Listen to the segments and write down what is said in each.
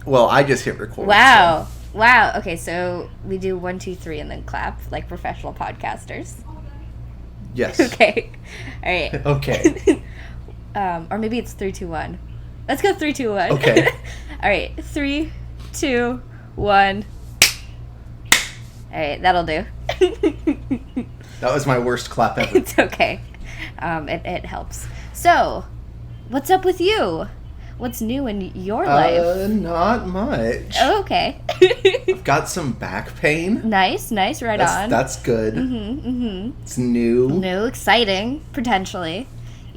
Well, I just hit record. Wow. So. Wow. Okay, so we do 1, 2, 3 and then clap like professional podcasters. Yes. Okay. All right. Okay. Or maybe it's 3, 2, 1. Let's go 3, 2, 1. Okay. All right. 3, 2, 1. All right, that'll do. That was my worst clap ever. It's okay. It helps. So, what's up with you? What's new in your life? Not much. Oh, okay. I've got some back pain. Nice, right on. That's good. It's new. New, exciting, potentially.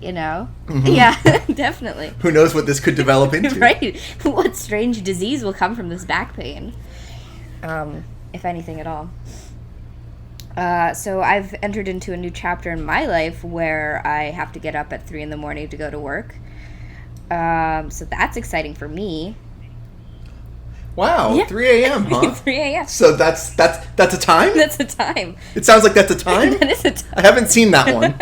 You know? Yeah, definitely. Who knows what this could develop into? Right. What strange disease will come from this back pain? If anything at all. So I've entered into a new chapter in my life where I have to get up at 3 a.m. to go to work. So that's exciting for me. Wow, yeah. 3 a.m., huh? 3 a.m. So that's a time? That's a time. It sounds like that's a time? That is a time. I haven't seen that one.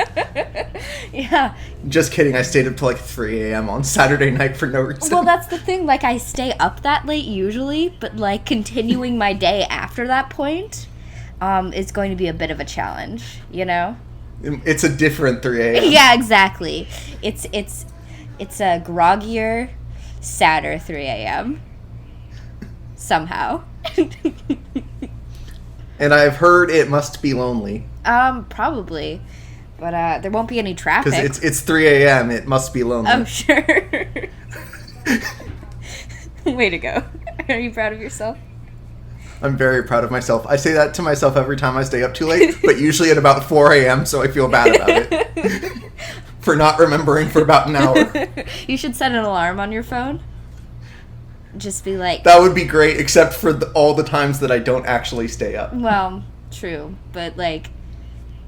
Yeah. Just kidding, I stayed up till like 3 a.m. on Saturday night for no reason. Well, that's the thing, like, I stay up that late usually, but, like, continuing my day after that point is going to be a bit of a challenge, you know? It's a different 3 a.m. Yeah, exactly. It's a groggier, sadder 3 a.m. Somehow. And I've heard it must be lonely. Probably. But there won't be any traffic. Because it's 3 a.m. It must be lonely. Oh, sure. Way to go. Are you proud of yourself? I'm very proud of myself. I say that to myself every time I stay up too late, but usually at about 4 a.m., so I feel bad about it. For not remembering for about an hour. You should set an alarm on your phone. Just be like... That would be great, except for all the times that I don't actually stay up. Well, true. But, like,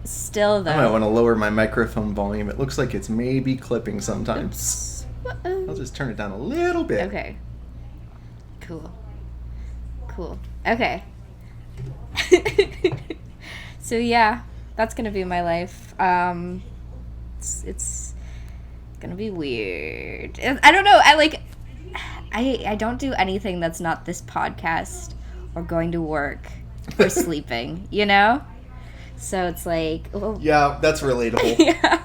still, though... I might want to lower my microphone volume. It looks like it's maybe clipping sometimes. I'll just turn it down a little bit. Okay. Cool. Okay. So, yeah. That's going to be my life. It's gonna be weird. I don't know. I don't do anything that's not this podcast or going to work or sleeping, you know? So it's like... Oh. Yeah, that's relatable. Yeah.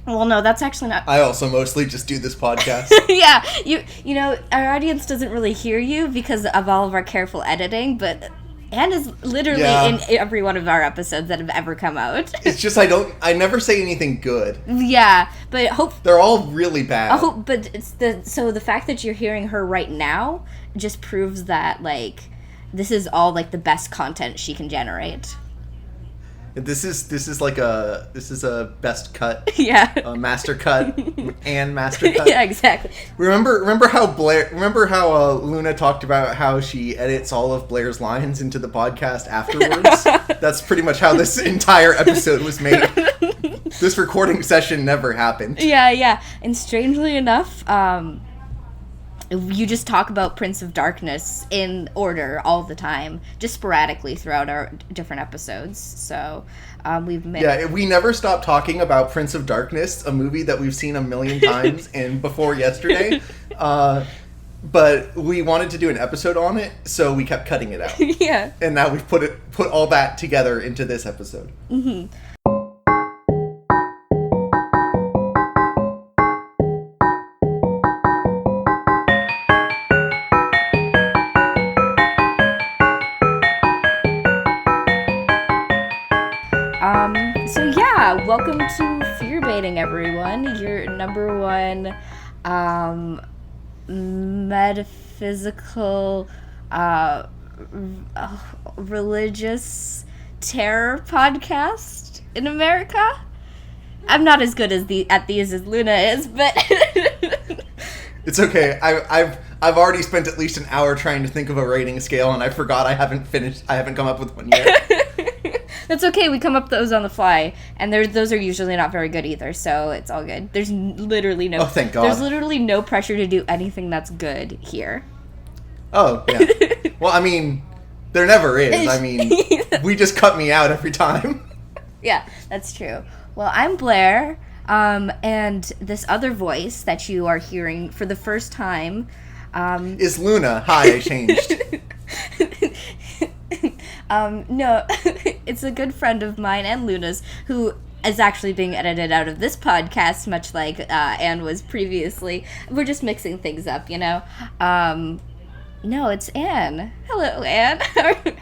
Well, no, that's actually not... I also mostly just do this podcast. Yeah, you know, our audience doesn't really hear you because of all of our careful editing, but... Anne is literally in every one of our episodes that have ever come out. It's just I never say anything good. Yeah, but they're all really bad. But it's the fact that you're hearing her right now just proves that, like, this is all, like, the best content she can generate. This is a best cut. Yeah. A master cut and master cut. Yeah, exactly. Remember how Luna talked about how she edits all of Blair's lines into the podcast afterwards? That's pretty much how this entire episode was made. This recording session never happened. Yeah. And strangely enough, you just talk about Prince of Darkness in order all the time, just sporadically throughout our different episodes. So we never stop talking about Prince of Darkness, a movie that we've seen a million times and before yesterday. But we wanted to do an episode on it, so we kept cutting it out. Yeah. And now we've put all that together into this episode. Mm-hmm. Welcome to Fear Baiting, everyone. Your number one metaphysical religious terror podcast in America. I'm not as good at these as Luna is, but it's okay. I've already spent at least an hour trying to think of a rating scale, and I forgot I haven't come up with one yet. That's okay, we come up those on the fly, and those are usually not very good either, so it's all good. There's literally no... Oh, thank God. There's literally no pressure to do anything that's good here. Oh, yeah. Well, I mean, there never is. I mean, we just cut me out every time. Yeah, that's true. Well, I'm Blair, and this other voice that you are hearing for the first time Is Luna. Hi, I changed. No, it's a good friend of mine and Luna's who is actually being edited out of this podcast, much like Anne was previously. We're just mixing things up, you know? No, it's Anne. Hello, Anne.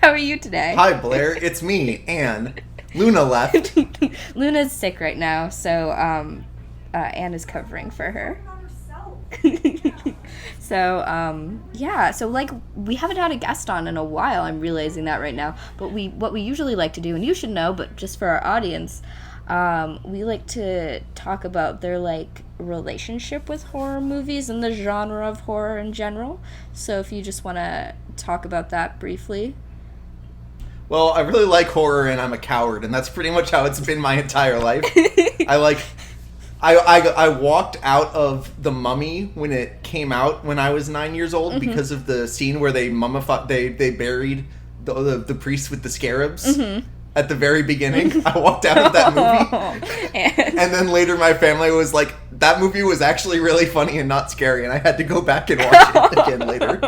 How are you today? Hi, Blair. It's me, Anne. Luna left. Luna's sick right now, so Anne is covering for her. So, yeah, so, like, we haven't had a guest on in a while, I'm realizing that right now, but what we usually like to do, and you should know, but just for our audience, we like to talk about their, like, relationship with horror movies and the genre of horror in general, so if you just want to talk about that briefly. Well, I really like horror, and I'm a coward, and that's pretty much how it's been my entire life. I walked out of The Mummy when it came out when I was 9 years old because of the scene where they mummified, they buried the priest with the scarabs at the very beginning. I walked out of that movie, and then later my family was like, "That movie was actually really funny and not scary," and I had to go back and watch it again later.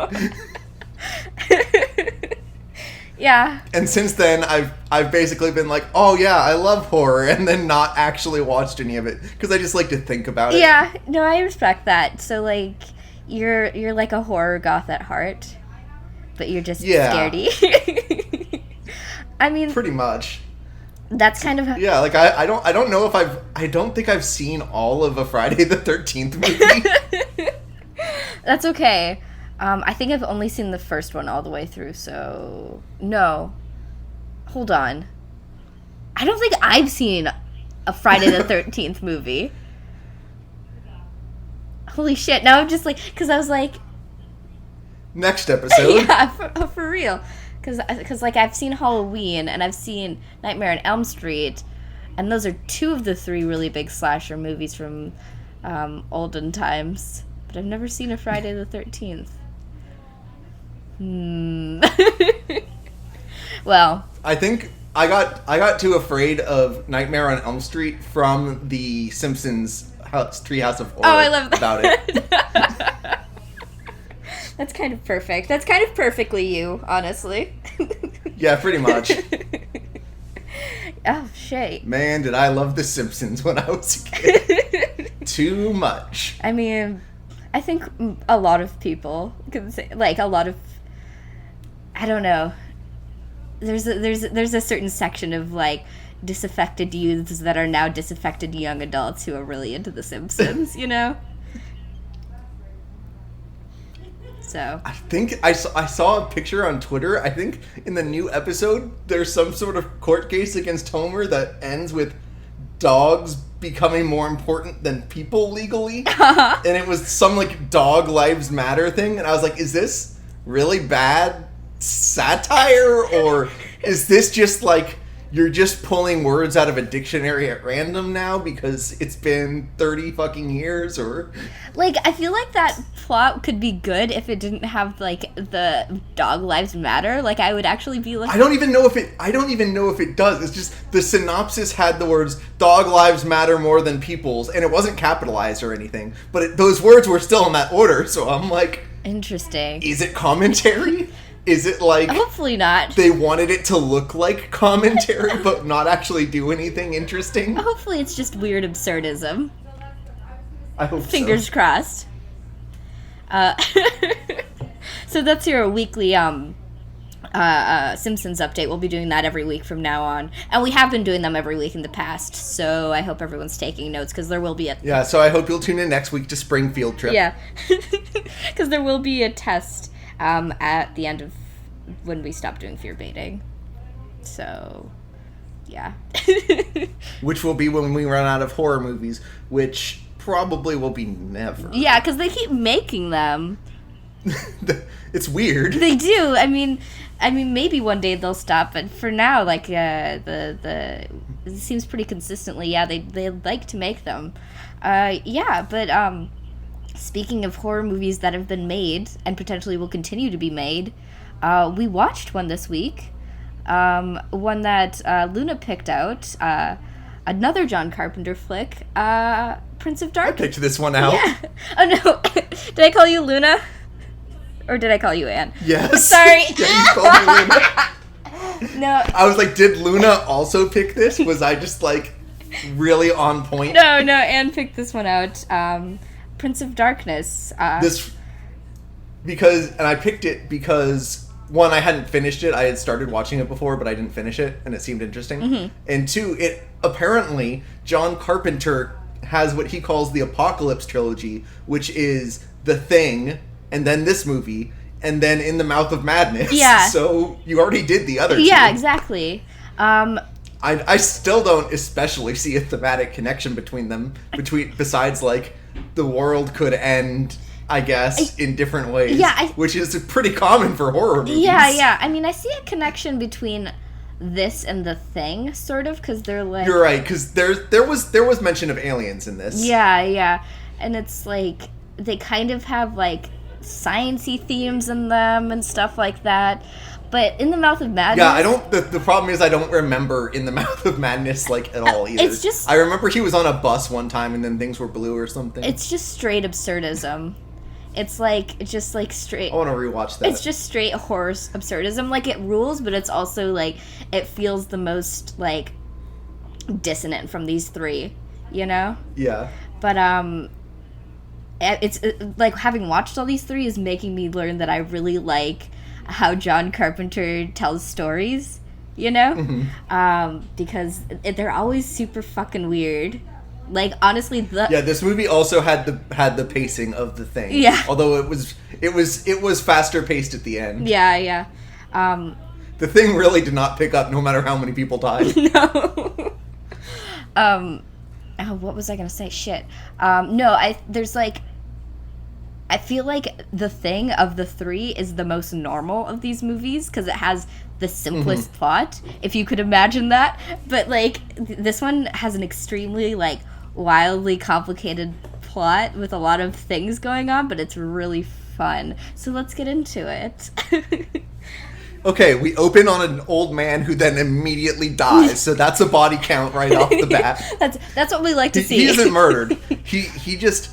Yeah. And since then, I've basically been like, oh yeah, I love horror, and then not actually watched any of it because I just like to think about it. Yeah, no, I respect that. So like, you're like a horror goth at heart, but you're just scaredy. I mean, pretty much. That's kind of yeah. Like I don't know if I don't think I've seen all of a Friday the 13th movie. That's okay. I think I've only seen the first one all the way through, so... No. Hold on. I don't think I've seen a Friday the 13th movie. Holy shit, now I'm just like... Because I was like... Next episode. Yeah, for real. Because, like, I've seen Halloween, and I've seen Nightmare on Elm Street, and those are two of the three really big slasher movies from olden times. But I've never seen a Friday the 13th. Well, I think I got too afraid of Nightmare on Elm Street from the Simpsons Treehouse of Horror. Oh, I love that. About it. That's kind of perfect. That's kind of perfectly you, honestly. Yeah, pretty much. Oh, shit. Man, did I love The Simpsons when I was a kid. Too much. I mean, I think a lot of people can say, like, a lot of, I don't know. There's a certain section of, like, disaffected youths that are now disaffected young adults who are really into The Simpsons, you know? So I think I saw a picture on Twitter. I think in the new episode, there's some sort of court case against Homer that ends with dogs becoming more important than people legally. And it was some, like, Dog Lives Matter thing. And I was like, is this really bad satire, or is this just like you're just pulling words out of a dictionary at random now because it's been 30 fucking years? Or like, I feel like that plot could be good if it didn't have, like, the Dog Lives Matter. Like, I would actually be like, I don't even know if it does. It's just the synopsis had the words "Dog Lives Matter more than people's," and it wasn't capitalized or anything, but those words were still in that order. So I'm like, interesting. Is it commentary? Is it like... Hopefully not. They wanted it to look like commentary, but not actually do anything interesting? Hopefully it's just weird absurdism. I hope Fingers crossed. So that's your weekly Simpsons update. We'll be doing that every week from now on. And we have been doing them every week in the past, so I hope everyone's taking notes, because there will be a... Yeah, so I hope you'll tune in next week to Spring Field Trip. Yeah. Because there will be a test at the end of when we stop doing fear baiting. So, yeah. Which will be when we run out of horror movies, which probably will be never. Yeah, because they keep making them. It's weird. They do. I mean, maybe one day they'll stop, but for now, like, it seems pretty consistently, yeah, they like to make them. Yeah, but, speaking of horror movies that have been made, and potentially will continue to be made, we watched one this week. One that Luna picked out. Another John Carpenter flick, Prince of Darkness. I picked this one out. Yeah. Oh, no. Did I call you Luna? Or did I call you Anne? Yes. Sorry. Yeah, you called me Luna. No. I was like, did Luna also pick this? Was I just like really on point? No, Anne picked this one out. Prince of Darkness. And I picked it because, one, I hadn't finished it. I had started watching it before, but I didn't finish it, and it seemed interesting. Mm-hmm. And two, apparently, John Carpenter has what he calls the Apocalypse Trilogy, which is The Thing, and then this movie, and then In the Mouth of Madness. Yeah. So you already did the other two. Yeah, exactly. I still don't especially see a thematic connection between them, besides, like, the world could end, I guess, in different ways. Yeah. Which is pretty common for horror movies. Yeah. I mean, I see a connection between this and The Thing, sort of, because they're like... You're right, because there was mention of aliens in this. Yeah. And it's like, they kind of have, like, science-y themes in them and stuff like that. But In the Mouth of Madness... Yeah, the problem is I don't remember In the Mouth of Madness, like, at all either. It's just... I remember he was on a bus one time and then things were blue or something. It's just straight absurdism. It's just straight... I want to rewatch that. It's just straight horror absurdism. Like, it rules, but it's also, like, it feels the most, like, dissonant from these three, you know? Yeah. But, it's, like, having watched all these three is making me learn that I really like how John Carpenter tells stories, you know? Mm-hmm. Because they're always super fucking weird. Like, honestly, this movie also had the pacing of The Thing. Yeah. Although it was faster paced at the end. Yeah. The Thing really did not pick up no matter how many people died. No. What was I gonna say? Shit. I feel like The Thing of the three is the most normal of these movies because it has the simplest plot, if you could imagine that. But, like, this one has an extremely, like, wildly complicated plot with a lot of things going on, but it's really fun. So let's get into it. Okay, we open on an old man who then immediately dies, so that's a body count right off the bat. That's what we like to see. He isn't murdered. He just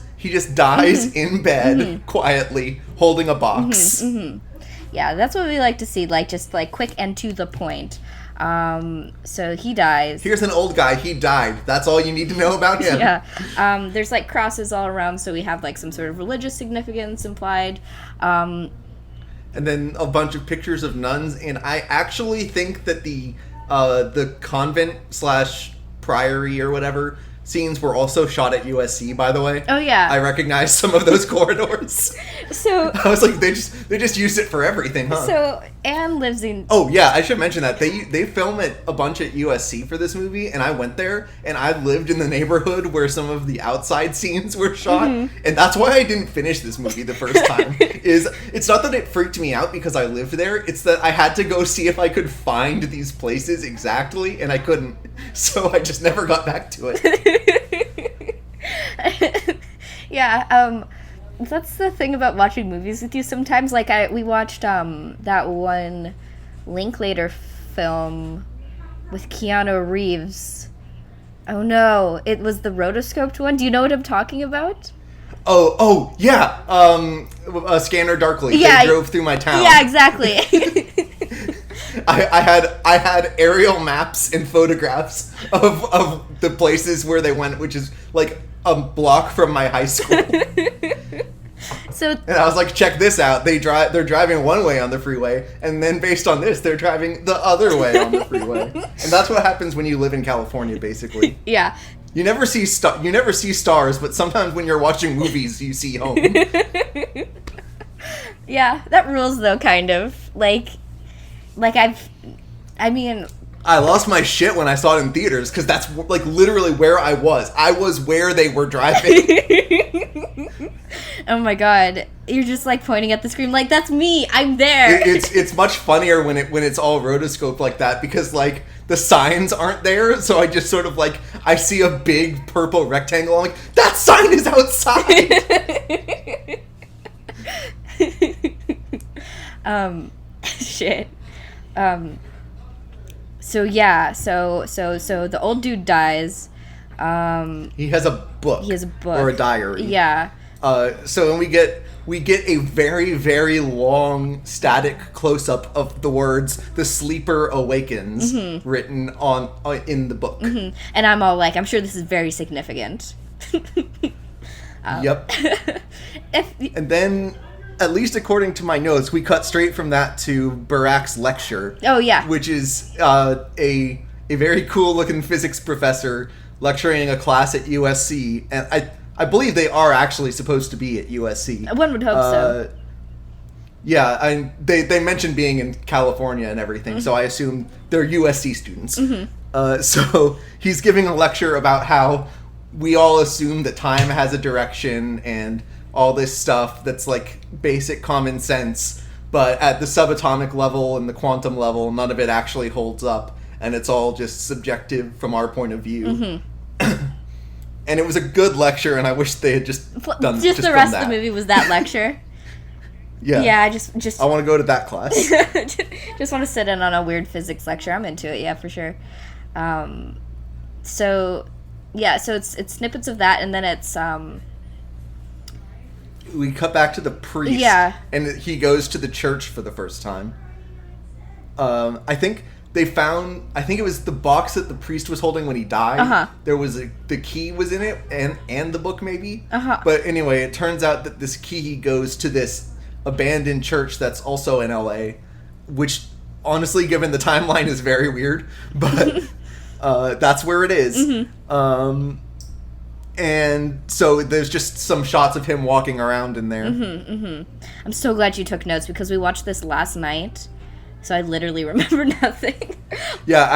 dies in bed quietly, holding a box. Yeah, that's what we like to see. Like, just like quick and to the point. So he dies. Here's an old guy. He died. That's all you need to know about him. Yeah. There's like crosses all around, so we have like some sort of religious significance implied. And then a bunch of pictures of nuns, and I actually think that the convent / priory or whatever scenes were also shot at USC, by the way. Oh yeah, I recognized some of those corridors. So I was like, they just used it for everything, huh? So Anne lives in... Oh yeah, I should mention that they film it a bunch at USC for this movie, and I went there, and I lived in the neighborhood where some of the outside scenes were shot, and that's why I didn't finish this movie the first time. It's not that it freaked me out because I lived there; it's that I had to go see if I could find these places exactly, and I couldn't, so I just never got back to it. Yeah, that's the thing about watching movies with you sometimes. Like, we watched that one Linklater film with Keanu Reeves. Oh no, it was the rotoscoped one. Do you know what I'm talking about? Oh yeah. Scanner Darkly. Yeah, they drove through my town. Yeah, exactly. I had aerial maps and photographs of the places where they went, which is like a block from my high school. And I was like, check this out. They're driving one way on the freeway, and then based on this, they're driving the other way on the freeway. And that's what happens when you live in California, basically. Yeah. You never see stars, but sometimes when you're watching movies, you see home. Yeah, that rules though, kind of. I lost my shit when I saw it in theaters, because that's, like, literally where I was. I was where they were driving. Oh my god. You're just, like, pointing at the screen like, that's me! I'm there! It's much funnier when it's all rotoscoped like that, because, like, the signs aren't there, so I just sort of, like, I see a big purple rectangle, I'm like, that sign is outside! Shit. So the old dude dies. He has a book. He has a book. Or a diary. Yeah. So when we get we get a very, very long static close-up of the words "The Sleeper Awakens" written on in the book. And I'm all like, I'm sure this is very significant. Yep. And then, at least according to my notes, we cut straight from that to Burak's lecture. Oh, yeah. Which is a very cool-looking physics professor lecturing a class at USC. And I believe they are actually supposed to be at USC. One would hope so. Yeah, they mentioned being in California and everything, so I assume they're USC students. So he's giving a lecture about how we all assume that time has a direction and all this stuff that's like basic common sense, but at the subatomic level and the quantum level, none of it actually holds up, and it's all just subjective from our point of view. And it was a good lecture, and I wish they had just done just the rest of the movie was that lecture. Yeah, just I want to go to that class. Just want to sit in on a weird physics lecture. I'm into it, yeah, for sure. So it's snippets of that, and then it's we cut back to the priest. Yeah. And he goes to the church for the first time. I think it was the box that the priest was holding when he died. There was the key was in it, and the book maybe. But anyway, it turns out that this key goes to this abandoned church that's also in LA, which honestly, given the timeline, is very weird. But that's where it is. And so there's just some shots of him walking around in there. I'm so glad you took notes, because we watched this last night. So I literally remember nothing. Yeah,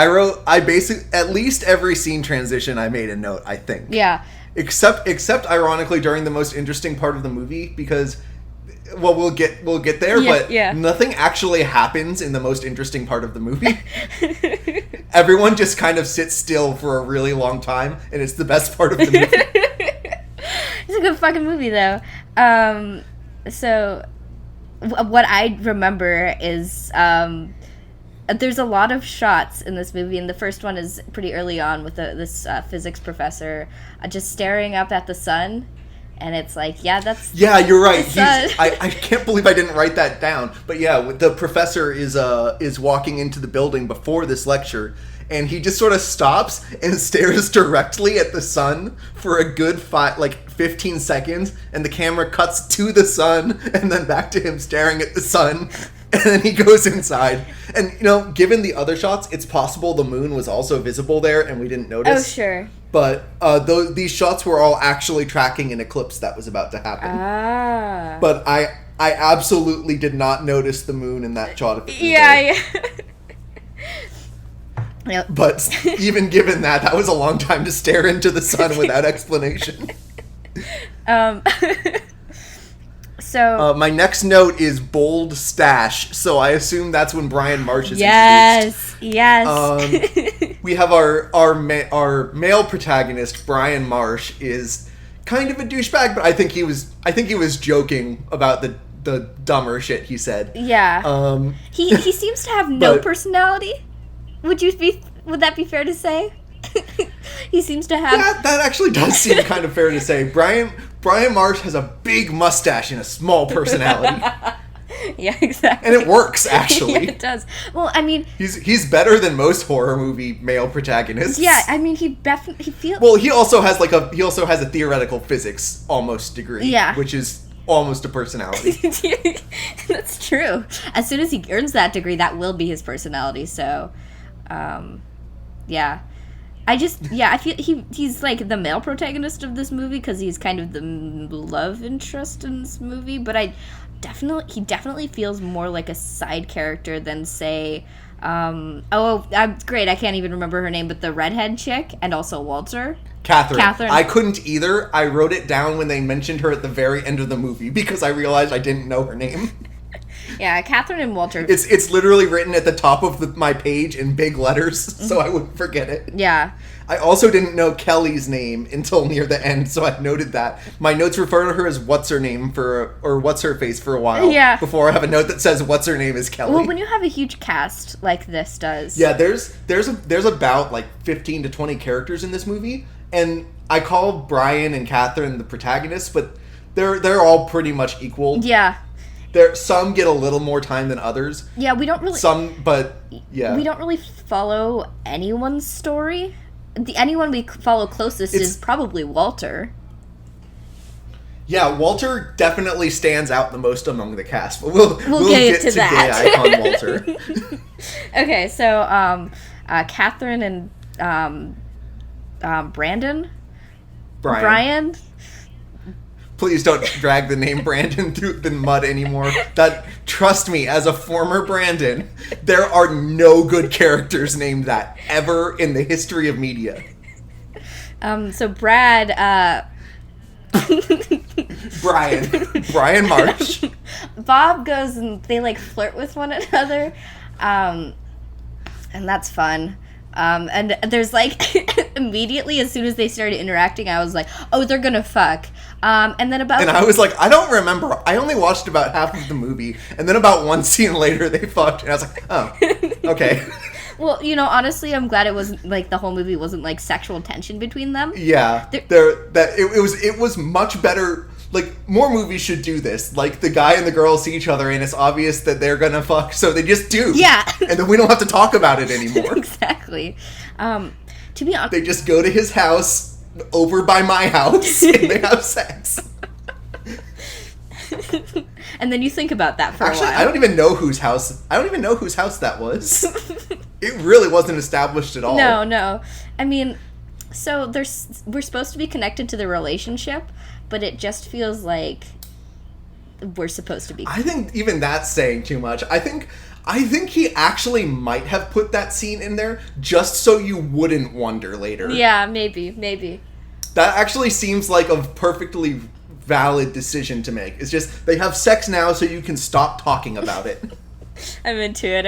I basically, at least every scene transition I made a note, I think. Yeah. Except ironically during the most interesting part of the movie, because, well, we'll get there, but nothing actually happens in the most interesting part of the movie. Everyone just kind of sits still for a really long time, and it's the best part of the movie. It's a good fucking movie, though. So what I remember is there's a lot of shots in this movie, and the first one is pretty early on with this physics professor just staring up at the sun, and it's like, that's you're right. I can't believe I didn't write that down, but the professor is walking into the building before this lecture, and he just sort of stops and stares directly at the sun for a good 15 seconds, and the camera cuts to the sun and then back to him staring at the sun, and then he goes inside. And, given the other shots, it's possible the moon was also visible there and we didn't notice. Oh, sure. But these shots were all actually tracking an eclipse that was about to happen. But I absolutely did not notice the moon in that shot. Yep. But even given that was a long time to stare into the sun without explanation. So my next note is bold stash, so I assume that's when Brian Marsh is introduced. Yes. We have our male protagonist, Brian Marsh, is kind of a douchebag, but I think he was joking about the dumber shit he said. Yeah. He seems to have no personality. Would that be fair to say? He seems to have... Yeah, that actually does seem kind of fair to say. Brian Marsh has a big mustache and a small personality. Yeah, exactly. And it works, actually. Yeah, it does. Well, I mean... He's better than most horror movie male protagonists. Yeah, I mean, he feels... Well, he also has a theoretical physics almost degree. Yeah. Which is almost a personality. That's true. As soon as he earns that degree, that will be his personality, so... yeah. I feel he's like the male protagonist of this movie because he's kind of the love interest in this movie, but he definitely feels more like a side character than, say, great, I can't even remember her name, but the redhead chick, and also Walter. Catherine. I couldn't either. I wrote it down when they mentioned her at the very end of the movie because I realized I didn't know her name. Yeah, Catherine and Walter. It's literally written at the top of my page in big letters, so I wouldn't forget it. Yeah. I also didn't know Kelly's name until near the end, so I noted that. My notes refer to her as What's-Her-Name or What's-Her-Face for a while. Yeah. Before I have a note that says What's-Her-Name is Kelly. Well, when you have a huge cast like this does. Yeah, there's about 15 to 20 characters in this movie, and I call Brian and Catherine the protagonists, but they're all pretty much equal. Yeah. Some get a little more time than others. Yeah, we don't really... We don't really follow anyone's story. Anyone we follow closest is probably Walter. Yeah, Walter definitely stands out the most among the cast, but we'll get to that. Gay icon Walter. Okay, so Catherine and Brian. Please don't drag the name Brandon through the mud anymore. Trust me, as a former Brandon, there are no good characters named that ever in the history of media. So Brad, Brian Marsh. Bob goes and they like flirt with one another, and that's fun. And there's like immediately as soon as they started interacting, I was like, oh, they're gonna fuck. And I was like, I don't remember. I only watched about half of the movie, and then about one scene later they fucked, and I was like, oh, okay. Well, honestly, I'm glad it wasn't like the whole movie wasn't like sexual tension between them. Yeah, it was much better. Like, more movies should do this. Like, the guy and the girl see each other, and it's obvious that they're gonna fuck, so they just do. Yeah. And then we don't have to talk about it anymore. Exactly. To be honest... They just go to his house, over by my house, and they have sex. And then you think about that for a while. I don't even know whose house that was. It really wasn't established at all. No. I mean, so we're supposed to be connected to the relationship, but it just feels like we're supposed to be. I think even that's saying too much. I think he actually might have put that scene in there just so you wouldn't wonder later. Yeah, maybe. That actually seems like a perfectly valid decision to make. It's just they have sex now so you can stop talking about it. I'm into it.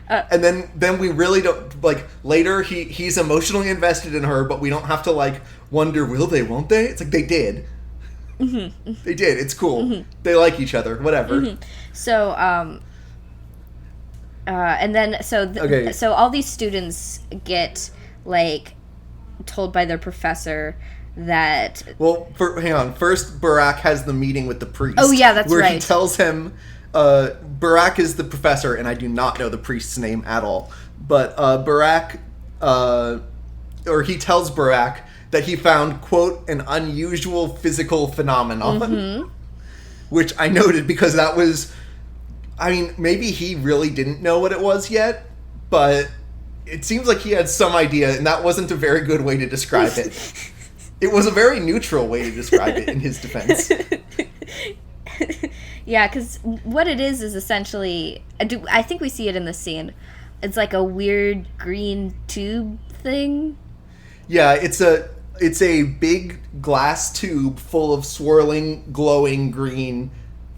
And then we really don't, like, later he's emotionally invested in her, but we don't have to, like, wonder, will they, won't they? It's like, they did. Mm-hmm. They did. It's cool. Mm-hmm. They like each other. Whatever. Mm-hmm. So, and then, so all these students get, like, told by their professor that... Well, hang on. First, Barack has the meeting with the priest. Oh, yeah, that's right. Where he tells him... Barack is the professor, and I do not know the priest's name at all. But Barack, or he tells Barack that he found, quote, an unusual physical phenomenon. Mm-hmm. Which I noted because that was... I mean, maybe he really didn't know what it was yet, but it seems like he had some idea, and that wasn't a very good way to describe it. It was a very neutral way to describe it in his defense. Yeah, because what it is essentially... I think we see it in the scene. It's like a weird green tube thing. Yeah, it's a big glass tube full of swirling, glowing green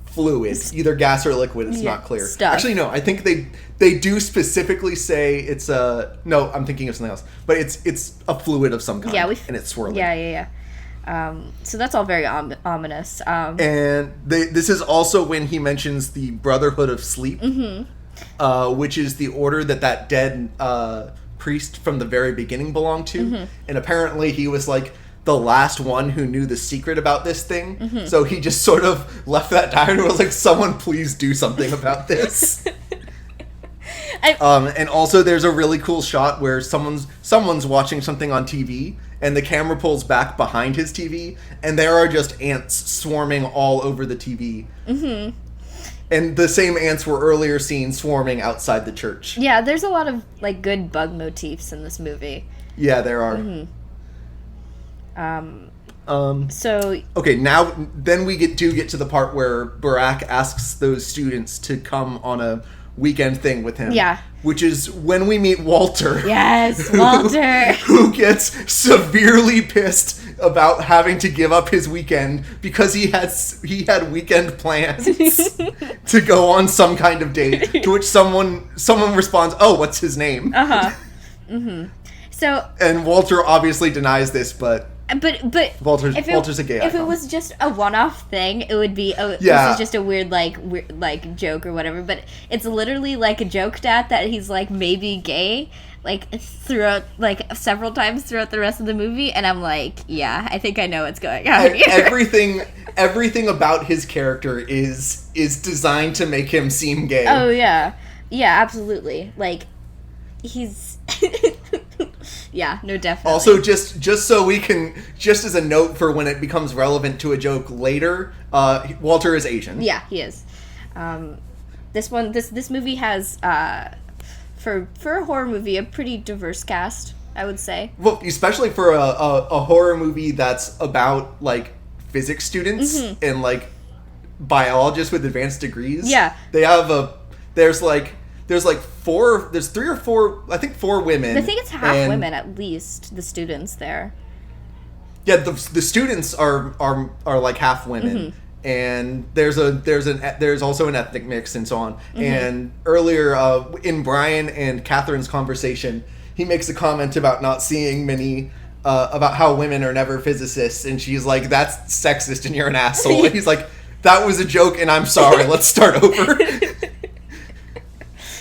fluid. Either gas or liquid, it's not clear. Stuff. Actually, no, I think they do specifically say it's a... No, I'm thinking of something else. But it's a fluid of some kind, and it's swirling. Yeah. So that's all very ominous. And this is also when he mentions the Brotherhood of Sleep, mm-hmm. which is the order that dead priest from the very beginning belonged to. Mm-hmm. And apparently he was like the last one who knew the secret about this thing. Mm-hmm. So he just sort of left that diary and was like, someone please do something about this. And also there's a really cool shot where someone's watching something on TV, and the camera pulls back behind his TV, and there are just ants swarming all over the TV. Mm-hmm. And the same ants were earlier seen swarming outside the church. Yeah, there's a lot of like good bug motifs in this movie. Yeah, there are. Mm-hmm. So okay, now then we get to the part where Barack asks those students to come on a weekend thing with him. Yeah. Which is when we meet Walter. Yes, Walter. Who gets severely pissed about having to give up his weekend because he had weekend plans to go on some kind of date. To which someone responds, "Oh, what's his name?" Uh-huh. Mm-hmm. So and Walter obviously denies this, but But Walter's a gay If icon. it was just a one-off thing, it would be this is just a weird like joke or whatever. But it's literally like joked at that he's like maybe gay like throughout like several times throughout the rest of the movie, and I'm like, yeah, I think I know what's going on here. Everything about his character is designed to make him seem gay. Oh yeah, absolutely. Like he's. Yeah, no, definitely. Also, just so we can, just as a note for when it becomes relevant to a joke later, Walter is Asian. Yeah, he is. This movie has, for a horror movie, a pretty diverse cast, I would say. Well, especially for a horror movie that's about, like, physics students and, like, biologists with advanced degrees. Yeah. They have there's three or four, I think 4 women. I think it's half women at least, the students there. Yeah, the students are like half women. And there's also an ethnic mix and so on. And earlier in Brian and Catherine's conversation, he makes a comment about not seeing many about how women are never physicists, and she's like, that's sexist and you're an asshole. And he's like, that was a joke and I'm sorry, let's start over.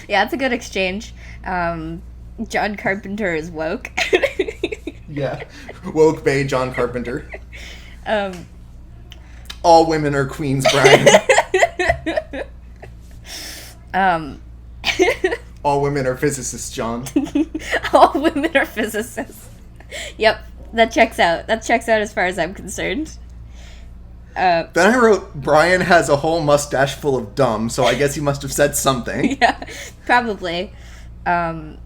Yeah, it's a good exchange. John Carpenter is woke. Yeah. Woke Bay John Carpenter. All women are queens, Brian. All women are physicists, John. All women are physicists. Yep, that checks out. That checks out as far as I'm concerned. Then I wrote, Brian has a whole mustache full of dumb, so I guess he must have said something. Yeah, probably. Then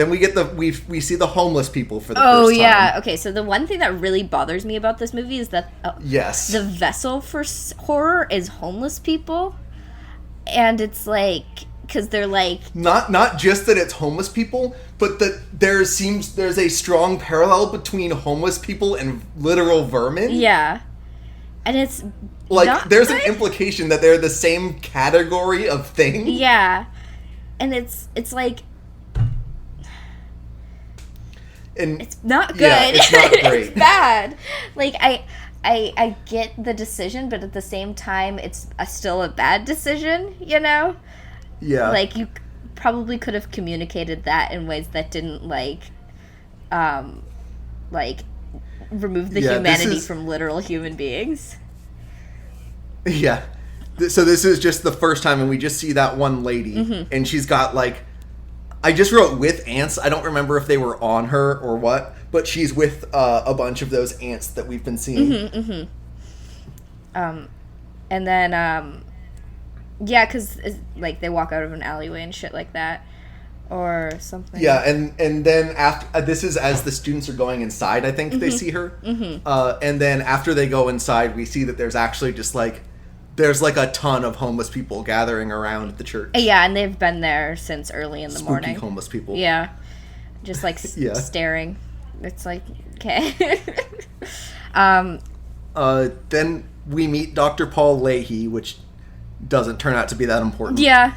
we get we see the homeless people for the first time. Oh yeah, okay. So the one thing that really bothers me about this movie is that yes, the vessel for horror is homeless people, and it's like because they're like not just that it's homeless people, but that there's a strong parallel between homeless people and literal vermin. Yeah, and it's like there's an implication that they're the same category of thing. Yeah, and it's like. And it's not good. Yeah, it's not great. It's bad. Like I get the decision, but at the same time, it's still a bad decision. You know? Yeah. Like you probably could have communicated that in ways that didn't remove the humanity from literal human beings. Yeah. So this is just the first time, and we just see that one lady, and she's got like. I just wrote with ants. I don't remember if they were on her or what, but she's with a bunch of those ants that we've been seeing. And then, yeah, because like they walk out of an alleyway and shit like that, or something. Yeah, and then after this is as the students are going inside. I think they see her, and then after they go inside, we see that there's actually just like. There's like a ton of homeless people gathering around the church. Yeah, and they've been there since early in the Spooky morning. Homeless people. Yeah, just like staring. It's like okay. Then we meet Dr. Paul Leahy, which doesn't turn out to be that important. Yeah,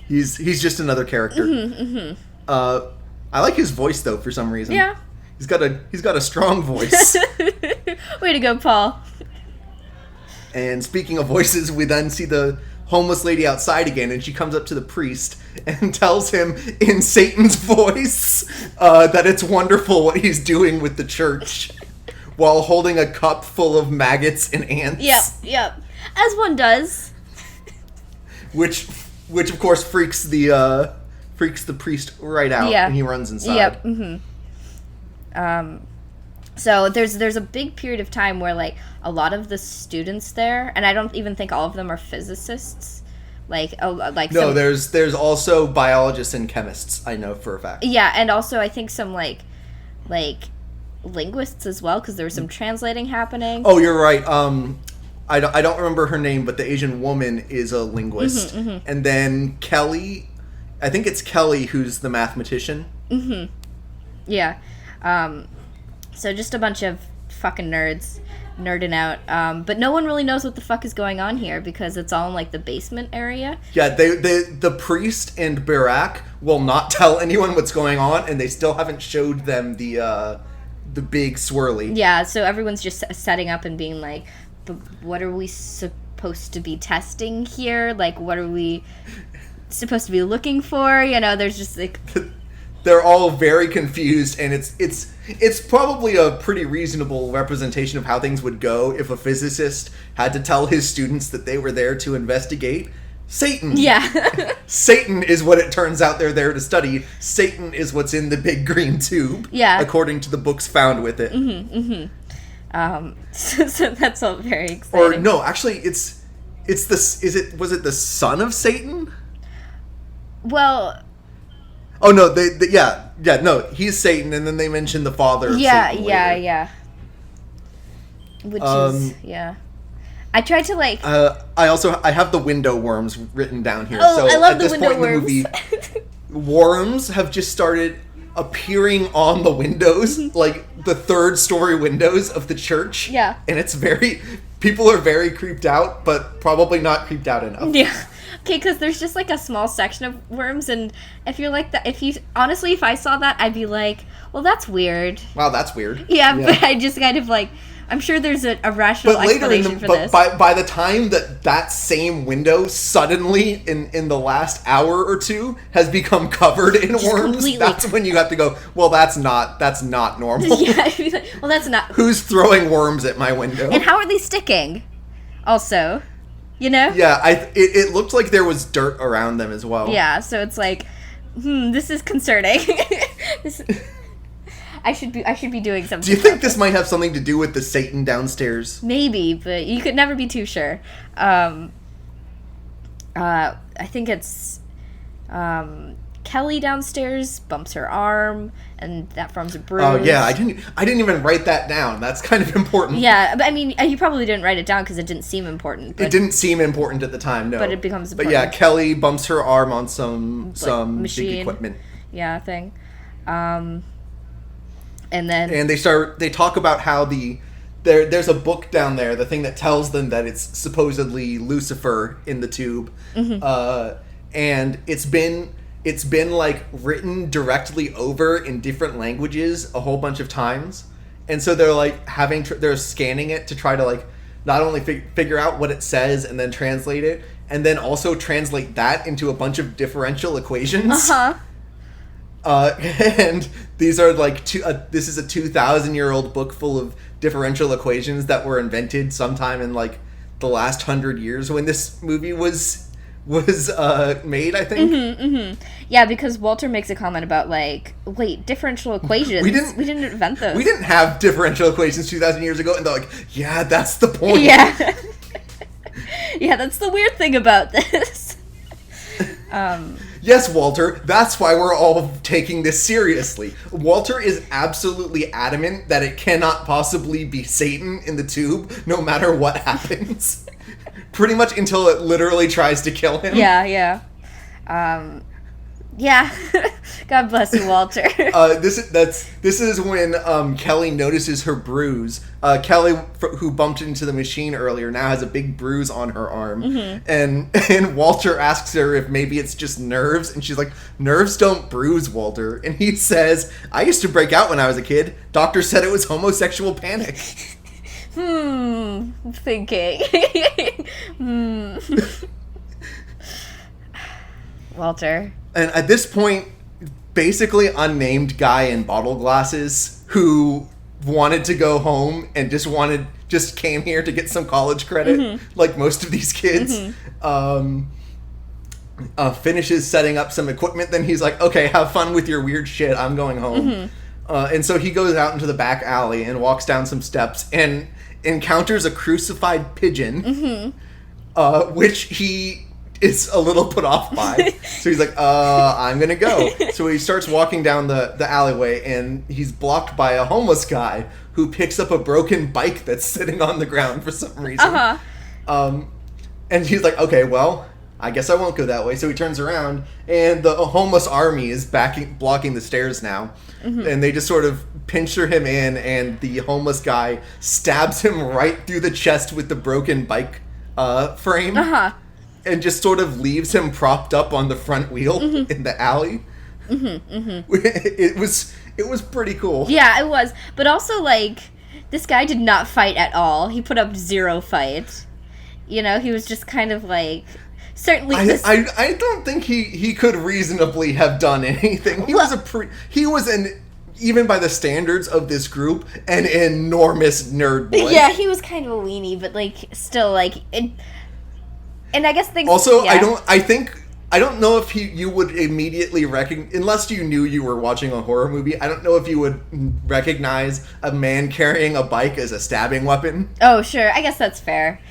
he's just another character. I like his voice though for some reason. Yeah, he's got a strong voice. Way to go, Paul. And speaking of voices, we then see the homeless lady outside again, and she comes up to the priest and tells him in Satan's voice that it's wonderful what he's doing with the church while holding a cup full of maggots and ants. Yep. As one does. Which of course freaks the priest right out, and he runs inside. Yep. So there's a big period of time where like a lot of the students there, and I don't even think all of them are physicists. There's also biologists and chemists. I know for a fact. Yeah, and also I think some like linguists as well, because there was some translating happening. Oh, you're right. I don't remember her name, but the Asian woman is a linguist, and then Kelly, I think it's Kelly who's the mathematician. Yeah. So just a bunch of fucking nerds. nerding out. But no one really knows what the fuck is going on here because it's all in, like, the basement area. Yeah, the priest and Barak will not tell anyone what's going on, and they still haven't showed them the big swirly. Yeah, so everyone's just setting up and being like, but what are we supposed to be testing here? Like, what are we supposed to be looking for? You know, there's just, like... They're all very confused, and it's probably a pretty reasonable representation of how things would go if a physicist had to tell his students that they were there to investigate Satan. Yeah. Satan is what it turns out they're there to study. Satan is what's in the big green tube. Yeah. According to the books found with it. So that's all very exciting. Or no, actually, was it the son of Satan? Well... Oh no, no, he's Satan, and then they mention the father of Satan later. Yeah. Which is, yeah. I tried to, like... I have the window worms written down here. Oh, so I love at the this window point worms. in the movie, worms have just started appearing on the windows, like the third-story windows of the church. Yeah. And it's people are very creeped out, but probably not creeped out enough. Yeah. Okay, because there's just, like, a small section of worms, and if you're like that, honestly, if I saw that, I'd be like, well, that's weird. Wow, that's weird. Yeah. But I just kind of, like, I'm sure there's a rational explanation for this. But by the time that same window suddenly, in the last hour or two, has become covered in just worms, completely. That's when you have to go, well, that's not normal. Yeah, well, that's not... Who's throwing worms at my window? And how are they sticking, also? You know? Yeah, it looked like there was dirt around them as well. Yeah, so it's like, this is concerning. I should be doing something. Do you think this might have something to do with the Satan downstairs? Maybe, but you could never be too sure. I think it's Kelly downstairs bumps her arm, and that forms a bruise. Oh yeah, I didn't even write that down. That's kind of important. Yeah, but I mean, you probably didn't write it down because it didn't seem important. It didn't seem important at the time, no. But it becomes important. But yeah, Kelly bumps her arm on some machine, big equipment. Yeah, thing. And then they talk about how there's a book down there, the thing that tells them that it's supposedly Lucifer in the tube. Mm-hmm. And it's been like written directly over in different languages a whole bunch of times, and so they're like they're scanning it to try to like not only figure out what it says and then translate it, and then also translate that into a bunch of differential equations. And these are like this is a 2,000-year-old book full of differential equations that were invented sometime in like the last 100 years when this movie was made, I think. Mm-hmm, mm-hmm. Yeah, because Walter makes a comment about, like, wait, differential equations? We didn't invent those. We didn't have differential equations 2,000 years ago, and they're like, yeah, that's the point. Yeah. Yeah, that's the weird thing about this. Yes, Walter, that's why we're all taking this seriously. Walter is absolutely adamant that it cannot possibly be Satan in the tube, no matter what happens. Pretty much until it literally tries to kill him. Yeah. Yeah. God bless you, Walter. This is when Kelly notices her bruise. Kelly, who bumped into the machine earlier, now has a big bruise on her arm. Mm-hmm. And Walter asks her if maybe it's just nerves, and she's like, "Nerves don't bruise, Walter." And he says, "I used to break out when I was a kid. Doctor said it was homosexual panic." Thinking. Walter. And at this point, basically unnamed guy in bottle glasses who wanted to go home and just came here to get some college credit, mm-hmm. like most of these kids, mm-hmm. Finishes setting up some equipment. Then he's like, "Okay, have fun with your weird shit. I'm going home." Mm-hmm. And so he goes out into the back alley and walks down some steps and encounters a crucified pigeon, mm-hmm. Which he is a little put off by. So he's like, I'm gonna go. So he starts walking down the alleyway, and he's blocked by a homeless guy who picks up a broken bike that's sitting on the ground for some reason. Uh-huh. And he's like, okay, well, I guess I won't go that way. So he turns around, and the homeless army is blocking the stairs now. Mm-hmm. And they just sort of pincher him in, and the homeless guy stabs him right through the chest with the broken bike frame. And just sort of leaves him propped up on the front wheel in the alley. It was pretty cool. Yeah, it was. But also, like, this guy did not fight at all. He put up 0 fight. You know, he was just kind of like... Certainly... I don't think he could reasonably have done anything. He was an... Even by the standards of this group, an enormous nerd boy. Yeah, he was kind of a weenie, but, like, still, like... And I guess things... Also, yeah. I don't know if you would immediately recognize... Unless you knew you were watching a horror movie, I don't know if you would recognize a man carrying a bike as a stabbing weapon. Oh, sure. I guess that's fair.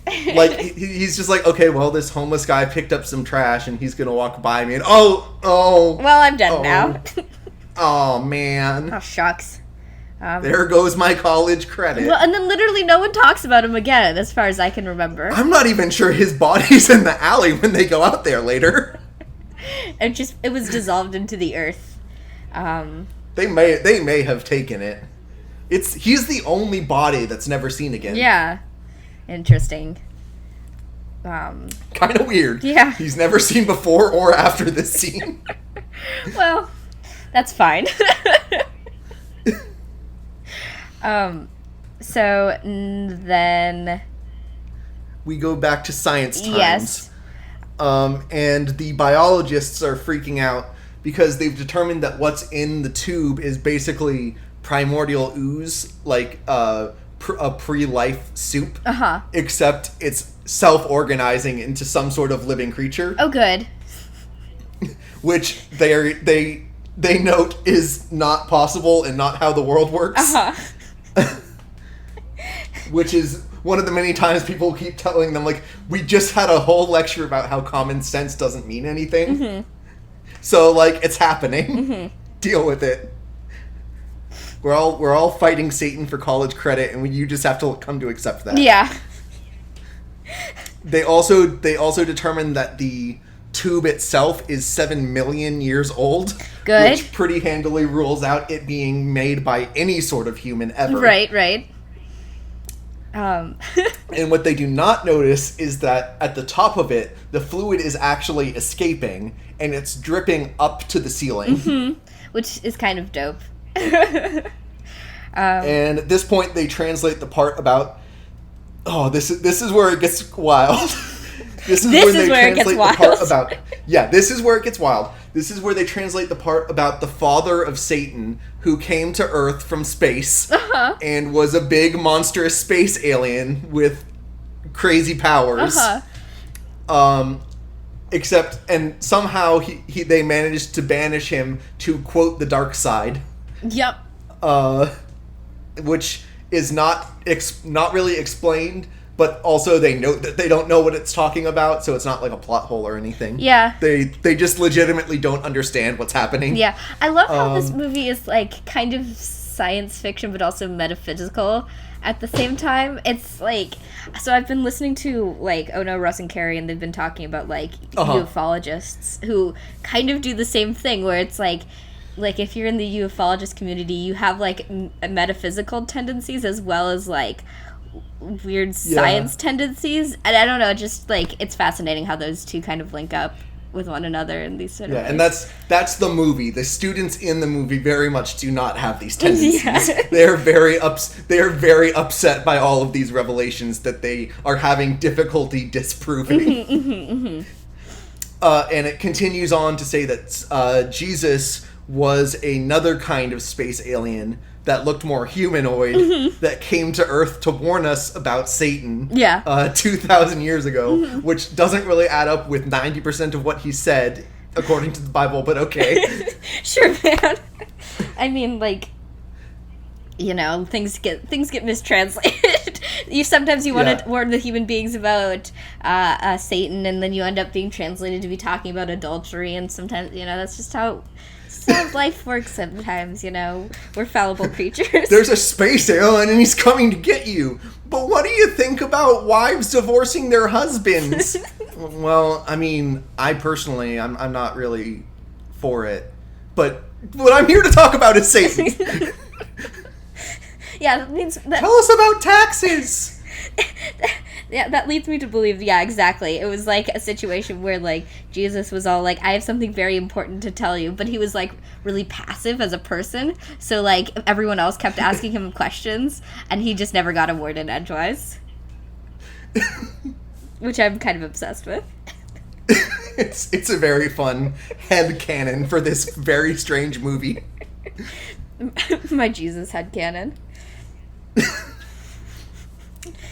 Like, he's just like, okay, well, this homeless guy picked up some trash, and he's gonna walk by me, and well, I'm dead now. Oh, man. Oh, shucks. There goes my college credit. Well, and then literally no one talks about him again, as far as I can remember. I'm not even sure his body's in the alley when they go out there later. It was dissolved into the earth. They may have taken it. He's the only body that's never seen again. Yeah. Interesting. Kind of weird. Yeah. He's never seen before or after this scene. Well, that's fine. So then we go back to science times. Yes. And the biologists are freaking out because they've determined that what's in the tube is basically primordial ooze, like a pre-life soup. Except it's self-organizing into some sort of living creature. Oh, good. Which they note is not possible and not how the world works. Which is one of the many times people keep telling them, like, we just had a whole lecture about how common sense doesn't mean anything. So, like, it's happening. Deal with it. We're all fighting Satan for college credit, and you just have to come to accept that. Yeah. They also determined that the tube itself is 7 million years old. Good. Which pretty handily rules out it being made by any sort of human ever. Right. And what they do not notice is that at the top of it, the fluid is actually escaping, and it's dripping up to the ceiling. Which is kind of dope. And at this point, they translate the part about... Oh, this is where it gets wild. This is where it gets wild. Yeah, this is where it gets wild. This is where they translate the part about the father of Satan, who came to Earth from space and was a big monstrous space alien with crazy powers. Except, and somehow they managed to banish him to, quote, the dark side. Yep. Which is not really explained, but also they note that they don't know what it's talking about, so it's not like a plot hole or anything. Yeah. They just legitimately don't understand what's happening. Yeah. I love how this movie is, like, kind of science fiction, but also metaphysical at the same time. It's, like... So I've been listening to, like, Oh No, Russ and Carrie, and they've been talking about, like, ufologists who kind of do the same thing, where it's, like, if you're in the ufologist community, you have, like, metaphysical tendencies as well as, like, weird science tendencies. And I don't know, just, like, it's fascinating how those two kind of link up with one another in these sort of ways. And that's the movie. The students in the movie very much do not have these tendencies. Yeah. They are very upset by all of these revelations that they are having difficulty disproving. And it continues on to say that Jesus was another kind of space alien that looked more humanoid that came to Earth to warn us about Satan 2,000 years ago, which doesn't really add up with 90% of what he said, according to the Bible, but okay. Sure, man. I mean, like, you know, things get mistranslated. Sometimes you want to warn the human beings about Satan, and then you end up being translated to be talking about adultery, and sometimes, you know, that's just how life works sometimes, you know. We're fallible creatures. There's a space alien and he's coming to get you. But what do you think about wives divorcing their husbands? Well, I mean, I personally, I'm not really for it. But what I'm here to talk about is Satan. Yeah, that means that... Tell us about taxes! Yeah, that leads me to believe, yeah, exactly. It was like a situation where, like, Jesus was all like, I have something very important to tell you, but he was, like, really passive as a person, so, like, everyone else kept asking him questions, and he just never got a word in edgewise. Which I'm kind of obsessed with. It's a very fun headcanon for this very strange movie. My Jesus headcanon.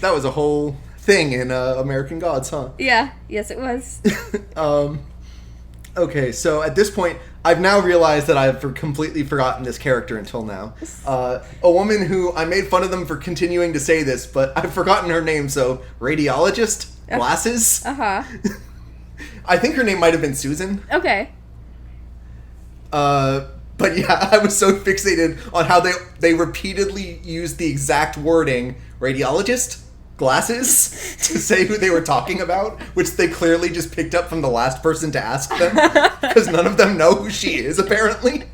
That was a whole thing in American Gods, huh? Yeah, yes it was. Okay, so at this point, I've now realized that I've completely forgotten this character until now. A woman who, I made fun of them for continuing to say this, but I've forgotten her name, so radiologist? Glasses? Uh-huh. I think her name might have been Susan. Okay. But yeah, I was so fixated on how they repeatedly used the exact wording, radiologist, glasses, to say who they were talking about, which they clearly just picked up from the last person to ask them, because none of them know who she is, apparently.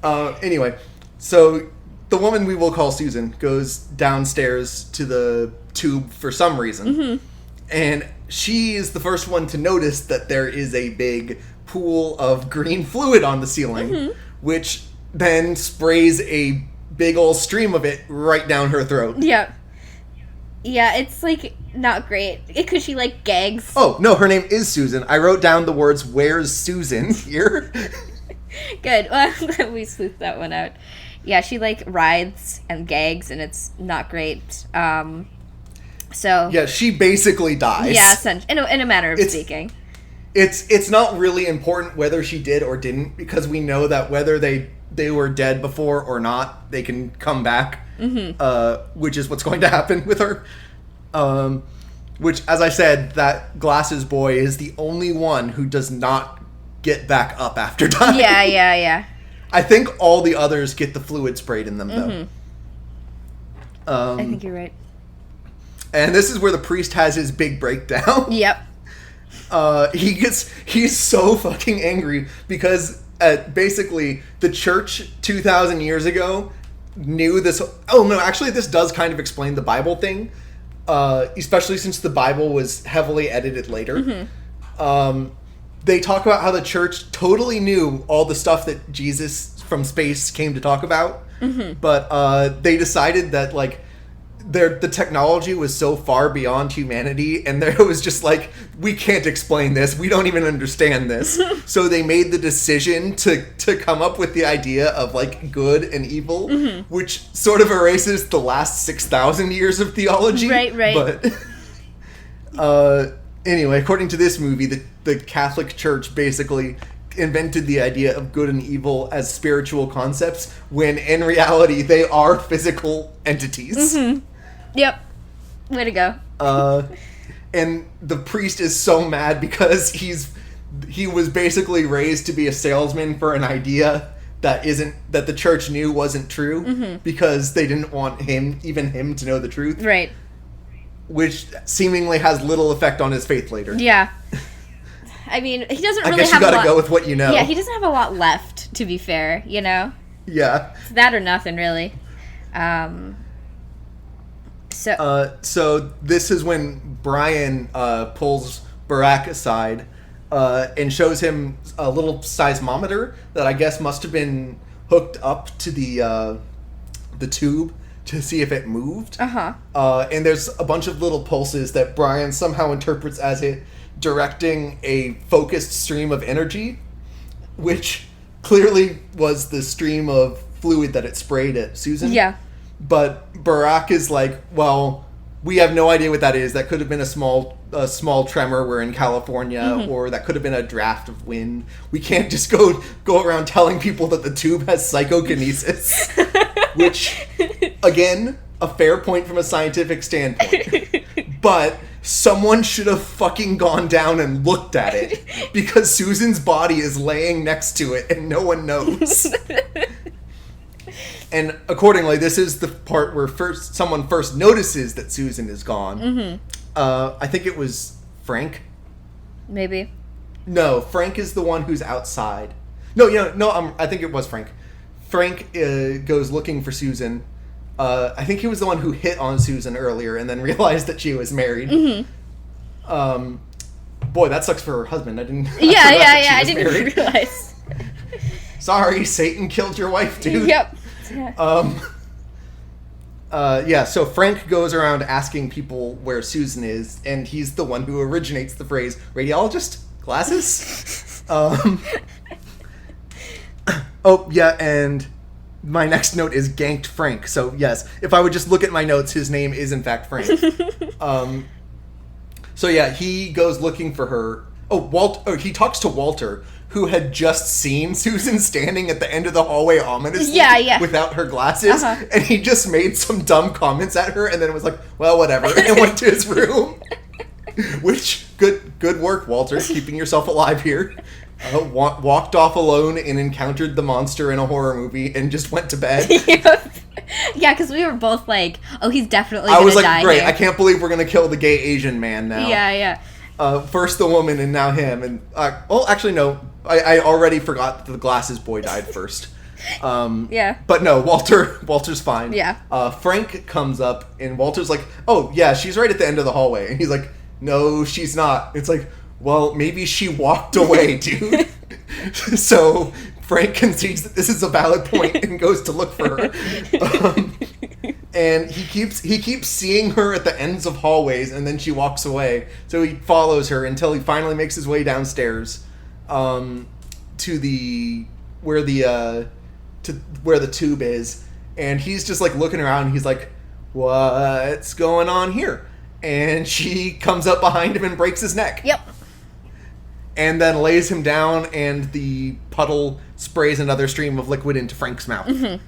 Anyway, so the woman we will call Susan goes downstairs to the tube for some reason, mm-hmm. and she is the first one to notice that there is a big pool of green fluid on the ceiling, mm-hmm. which then sprays a big old stream of it right down her throat. Yeah. Yeah, it's, like, not great. Because she, like, gags. Oh, no, her name is Susan. I wrote down the words, "Where's Susan?" here. Good. Well, I'm glad we sleuthed that one out. Yeah, she, like, writhes and gags, and it's not great. So... Yeah, she basically dies. Yeah, in a manner of speaking. It's not really important whether she did or didn't, because we know that whether they were dead before or not, they can come back, mm-hmm. Which is what's going to happen with her. Which, as I said, that glasses boy is the only one who does not get back up after dying. Yeah. I think all the others get the fluid sprayed in them, mm-hmm. though. I think you're right. And this is where the priest has his big breakdown. Yep. He's so fucking angry because basically the church 2,000 years ago knew this. Oh no, actually this does kind of explain the Bible thing, especially since the Bible was heavily edited later. Mm-hmm. They talk about how the church totally knew all the stuff that Jesus from space came to talk about, mm-hmm. but they decided that, like, the technology was so far beyond humanity, and there was just like, we can't explain this, we don't even understand this. So they made the decision to come up with the idea of, like, good and evil, mm-hmm. which sort of erases the last 6,000 years of theology. Right. But anyway, according to this movie, the Catholic Church basically invented the idea of good and evil as spiritual concepts, when in reality they are physical entities. Mm-hmm. Yep. Way to go. And the priest is so mad because he was basically raised to be a salesman for an idea that the church knew wasn't true, mm-hmm. because they didn't want him to know the truth. Right. Which seemingly has little effect on his faith later. Yeah. I mean, he doesn't really have a lot... I guess you gotta go with what you know. Yeah, he doesn't have a lot left, to be fair, you know? Yeah. It's that or nothing, really. So this is when Brian pulls Barack aside and shows him a little seismometer that I guess must have been hooked up to the tube to see if it moved. Uh-huh. And there's a bunch of little pulses that Brian somehow interprets as it directing a focused stream of energy, which clearly was the stream of fluid that it sprayed at Susan. Yeah. But Barack is like, well, we have no idea what that is. That could have been a small tremor. We're in California, mm-hmm. or that could have been a draft of wind. We can't just go around telling people that the tube has psychokinesis. Which, again, a fair point from a scientific standpoint. But someone should have fucking gone down and looked at it, because Susan's body is laying next to it and no one knows. And accordingly, this is the part where someone first notices that Susan is gone. Mm-hmm. I think it was Frank. Maybe. No, Frank is the one who's outside. I think it was Frank. Frank goes looking for Susan, I think he was the one who hit on Susan earlier and then realized that she was married. Mm-hmm. Boy, that sucks for her husband. I didn't. I didn't realize. Sorry, Satan killed your wife, dude. Yep. So Frank goes around asking people where Susan is, and he's the one who originates the phrase "radiologist glasses." And my next note is ganked Frank. So yes, if I would just look at my notes, his name is in fact Frank. He goes looking for her. He talks to Walter, who had just seen Susan standing at the end of the hallway ominously without her glasses, and he just made some dumb comments at her and then was like, well, whatever, and went to his room. Which, good work, Walter, keeping yourself alive here. Walked off alone and encountered the monster in a horror movie and just went to bed. Yeah, because we were both like, oh, he's definitely gonna die. I was like, great, here. I can't believe we're gonna kill the gay Asian man now. Yeah. First the woman and now him. And actually no, I already forgot that the glasses boy died first. But no, Walter's fine. Yeah. Frank comes up and Walter's like, oh yeah, she's right at the end of the hallway. And he's like, no, she's not. It's like, well, maybe she walked away, dude. So Frank concedes that this is a valid point and goes to look for her. And he keeps seeing her at the ends of hallways, and then she walks away. So he follows her until he finally makes his way downstairs to where the tube is, and he's just like looking around. And he's like, "What's going on here?" And she comes up behind him and breaks his neck. Yep. And then lays him down, and the puddle sprays another stream of liquid into Frank's mouth. Mm-hmm.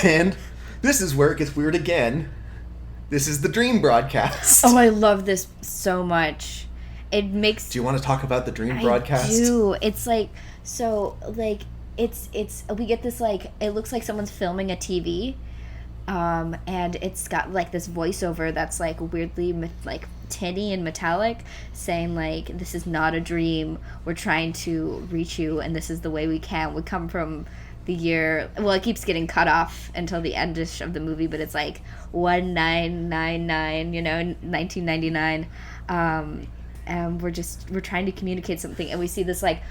And this is where it gets weird again. This is the dream broadcast. Oh, I love this so much. It makes... Do you want to talk about the dream broadcast? I do. It's like... So, like, it's... We get this, like... It looks like someone's filming a TV. And it's got, like, this voiceover that's, like, weirdly, like, tinny and metallic, saying, like, this is not a dream. We're trying to reach you, and this is the way we can. We come from the year... Well, it keeps getting cut off until the end-ish of the movie, but it's, like, 1999, 1999. And we're trying to communicate something, and we see this, like,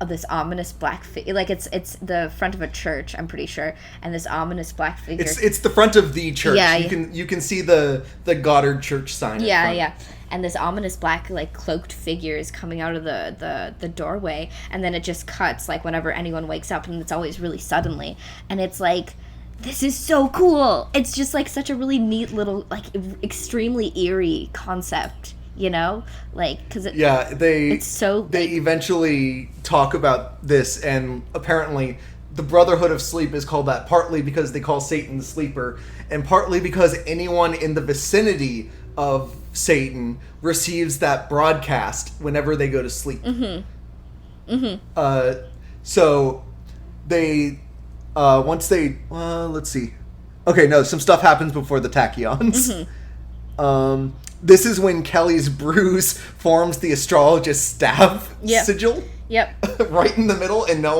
this ominous black figure, like it's the front of a church, I'm pretty sure, and this ominous black figure. It's the front of the church. Yeah, you can see the Goddard Church sign. Yeah. And this ominous black, like, cloaked figure is coming out of the doorway, and then it just cuts, like, whenever anyone wakes up, and it's always really suddenly, and it's like, this is so cool. It's just like such a really neat little, like, extremely eerie concept. Like, because it's so... They eventually talk about this, and apparently the Brotherhood of Sleep is called that partly because they call Satan the Sleeper, and partly because anyone in the vicinity of Satan receives that broadcast whenever they go to sleep. Mm-hmm. Mm-hmm. So they... once they... let's see. Okay, no, some stuff happens before the tachyons. Mm-hmm. This is when Kelly's bruise forms the astrologist's staff sigil. Yep. Right in the middle, and no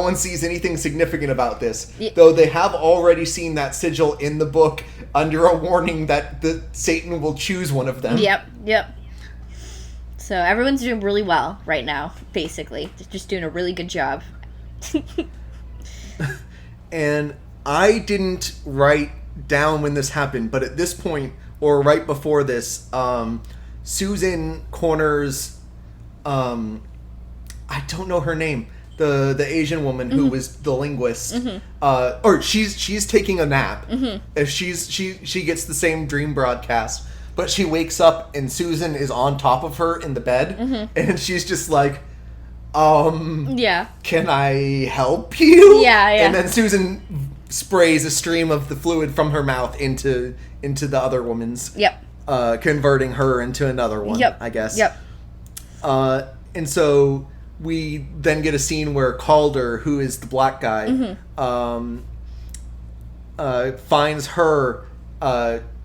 one sees anything significant about this. Yep. Though they have already seen that sigil in the book under a warning that Satan will choose one of them. Yep. So everyone's doing really well right now, basically. Just doing a really good job. And I didn't write down when this happened, but at this point, or right before this, Susan corners, I don't know her name, the Asian woman who was the linguist, or she's taking a nap. If she gets the same dream broadcast, but she wakes up and Susan is on top of her in the bed, and she's just like, can I help you? Yeah. And then Susan sprays a stream of the fluid from her mouth into the other woman's. Yep. Converting her into another one, I guess. Yep. And so we then get a scene where Calder, who is the black guy, finds her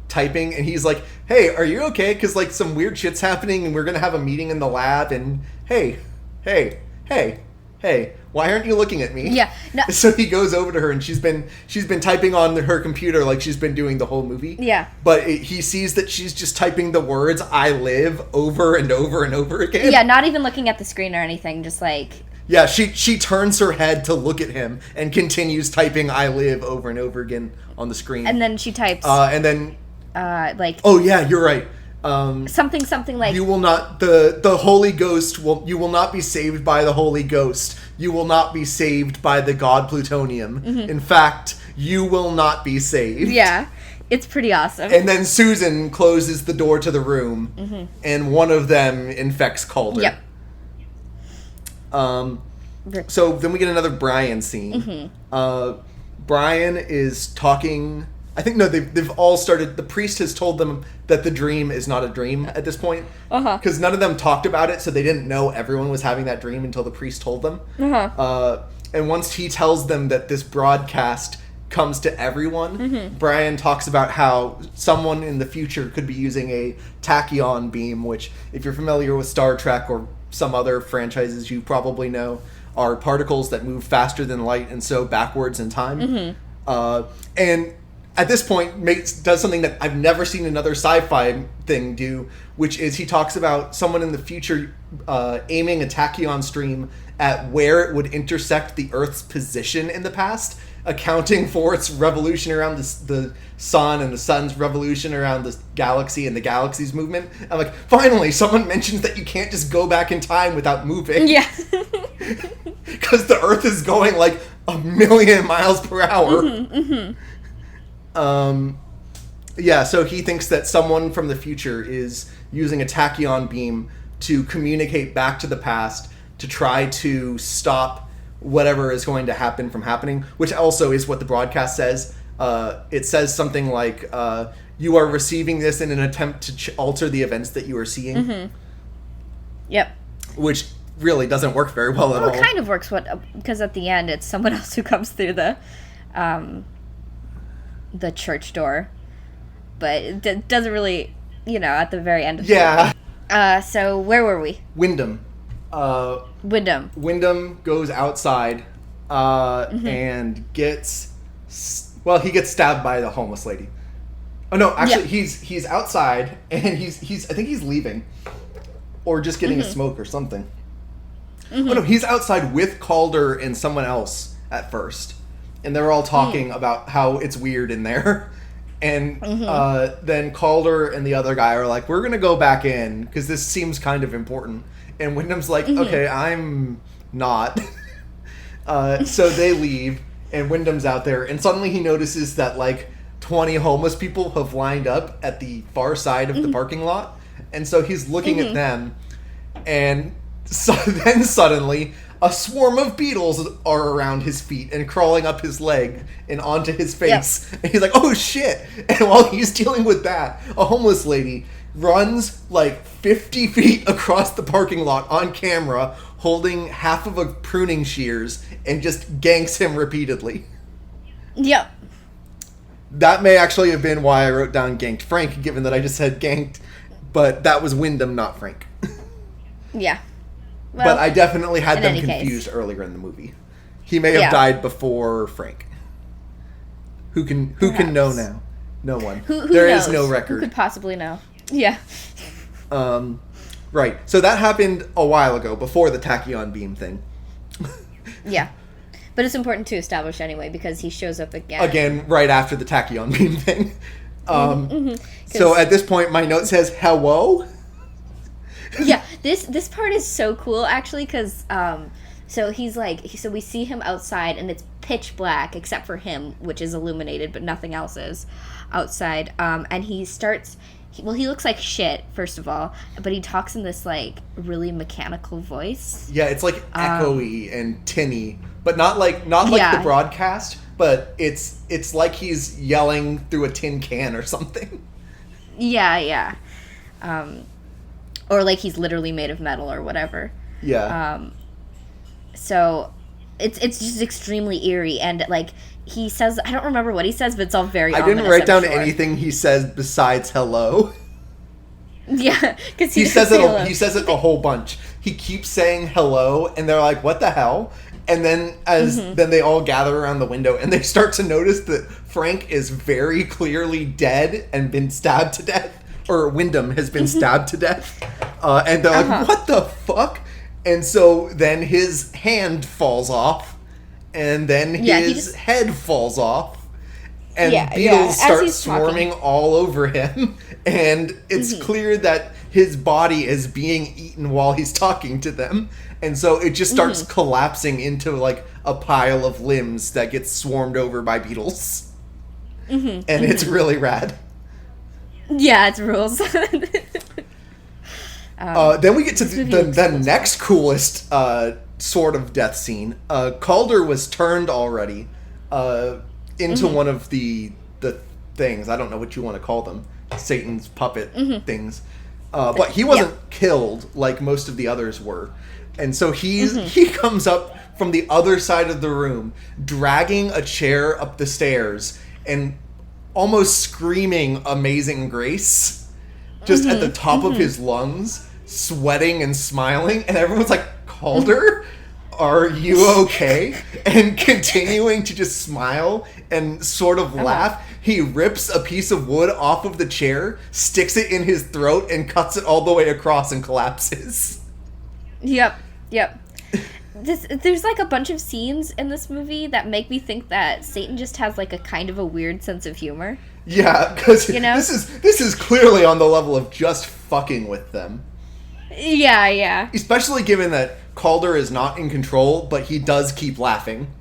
typing, and he's like, hey, are you okay? Because, like, some weird shit's what's happening, and we're going to have a meeting in the lab, and hey, Why aren't you looking at me? Yeah. No. So he goes over to her, and she's been typing on her computer like she's been doing the whole movie. Yeah. But he sees that she's just typing the words "I live" over and over and over again. Yeah, not even looking at the screen or anything, just like... Yeah, she turns her head to look at him and continues typing "I live" over and over again on the screen. And then she types... and then... like... Oh, yeah, you're right. Something like... You will not... The Holy Ghost will... You will not be saved by the Holy Ghost. You will not be saved by the god plutonium. Mm-hmm. In fact, you will not be saved. Yeah. It's pretty awesome. And then Susan closes the door to the room, mm-hmm. and one of them infects Calder. Yep. So then we get another Brian scene. Mm-hmm. Brian is talking... I think, no, they've all started... The priest has told them that the dream is not a dream at this point. Uh-huh. Because none of them talked about it, so they didn't know everyone was having that dream until the priest told them. Uh-huh. And once he tells them that this broadcast comes to everyone, mm-hmm. Brian talks about how someone in the future could be using a tachyon beam, which, if you're familiar with Star Trek or some other franchises you probably know, are particles that move faster than light and so backwards in time. Mm-hmm. And at this point does something that I've never seen another sci-fi thing do, which is he talks about someone in the future aiming a tachyon stream at where it would intersect the Earth's position in the past, accounting for its revolution around the sun and the sun's revolution around the galaxy and the galaxy's movement. I'm like, finally, someone mentions that you can't just go back in time without moving. Yeah. Because the Earth is going like 1,000,000 miles per hour. Mm-hmm, mm-hmm. Yeah, so he thinks that someone from the future is using a tachyon beam to communicate back to the past to try to stop whatever is going to happen from happening, which also is what the broadcast says. It says something like, you are receiving this in an attempt to alter the events that you are seeing. Mm-hmm. Yep. Which really doesn't work very well at all. It kind of works, because at the end it's someone else who comes through the church door, but it doesn't really, at the very end of the movie. So where were we? Wyndham. Wyndham goes outside mm-hmm. and gets stabbed by the homeless lady. Oh no, actually he's outside and he's I think he's leaving or just getting mm-hmm. a smoke or something. Mm-hmm. Oh no, he's outside with Calder and someone else at first. And they're all talking about how it's weird in there. And mm-hmm. Then Calder and the other guy are like, we're going to go back in because this seems kind of important. And Wyndham's like, mm-hmm. okay, I'm not. So they leave, and Wyndham's out there. And suddenly he notices that, 20 homeless people have lined up at the far side of mm-hmm. the parking lot. And so he's looking mm-hmm. at them. And then suddenly... a swarm of beetles are around his feet and crawling up his leg and onto his face. Yep. And he's like, oh shit. And while he's dealing with that, a homeless lady runs 50 feet across the parking lot on camera, holding half of a pruning shears, and just ganks him repeatedly. Yep. That may actually have been why I wrote down ganked Frank, given that I just said ganked, but that was Wyndham, not Frank. Yeah. Well, but I definitely had them confused earlier in the movie. He may have died before Frank. Who can know now? No one. Who there knows? Is no record. Who could possibly know? Yeah. Right. So that happened a while ago, before the tachyon beam thing. Yeah. But it's important to establish anyway, because he shows up again. Again, right after the tachyon beam thing. Mm-hmm. So at this point, my note says, hello? Yeah, this part is so cool actually, because so we see him outside and it's pitch black except for him, which is illuminated, but nothing else is outside. And he looks like shit, first of all, but he talks in this really mechanical voice. Yeah, it's echoey and tinny, but not like the broadcast, but it's like he's yelling through a tin can or something. Yeah. Or he's literally made of metal or whatever. Yeah. So it's just extremely eerie, and he says, I don't remember what he says, but it's all very ominous. I didn't write down anything he says besides hello. Yeah, because he says it a whole bunch. He keeps saying hello, and they're like, what the hell? And then then they all gather around the window and they start to notice that Frank is very clearly dead and been stabbed to death. Or Wyndham has been stabbed to death. And they're like, what the fuck? And so then his hand falls off. And then his head falls off. And beetles start swarming all over him. And it's clear that his body is being eaten while he's talking to them. And so it just starts collapsing into like a pile of limbs that gets swarmed over by beetles. And it's really rad. Yeah, it's rules. Then we get to the next coolest sort of death scene. Calder was turned already into one of the things. I don't know what you want to call them. Satan's puppet things. But he wasn't killed like most of the others were. And so he comes up from the other side of the room, dragging a chair up the stairs and almost screaming Amazing Grace just at the top of his lungs, sweating and smiling. And everyone's like, Calder, are you okay? And continuing to just smile and sort of laugh, he rips a piece of wood off of the chair, sticks it in his throat, and cuts it all the way across and collapses. Yep. There's like a bunch of scenes in this movie that make me think that Satan just has like a kind of a weird sense of humor. Yeah, because this is clearly on the level of just fucking with them. Yeah. Especially given that Calder is not in control, but he does keep laughing.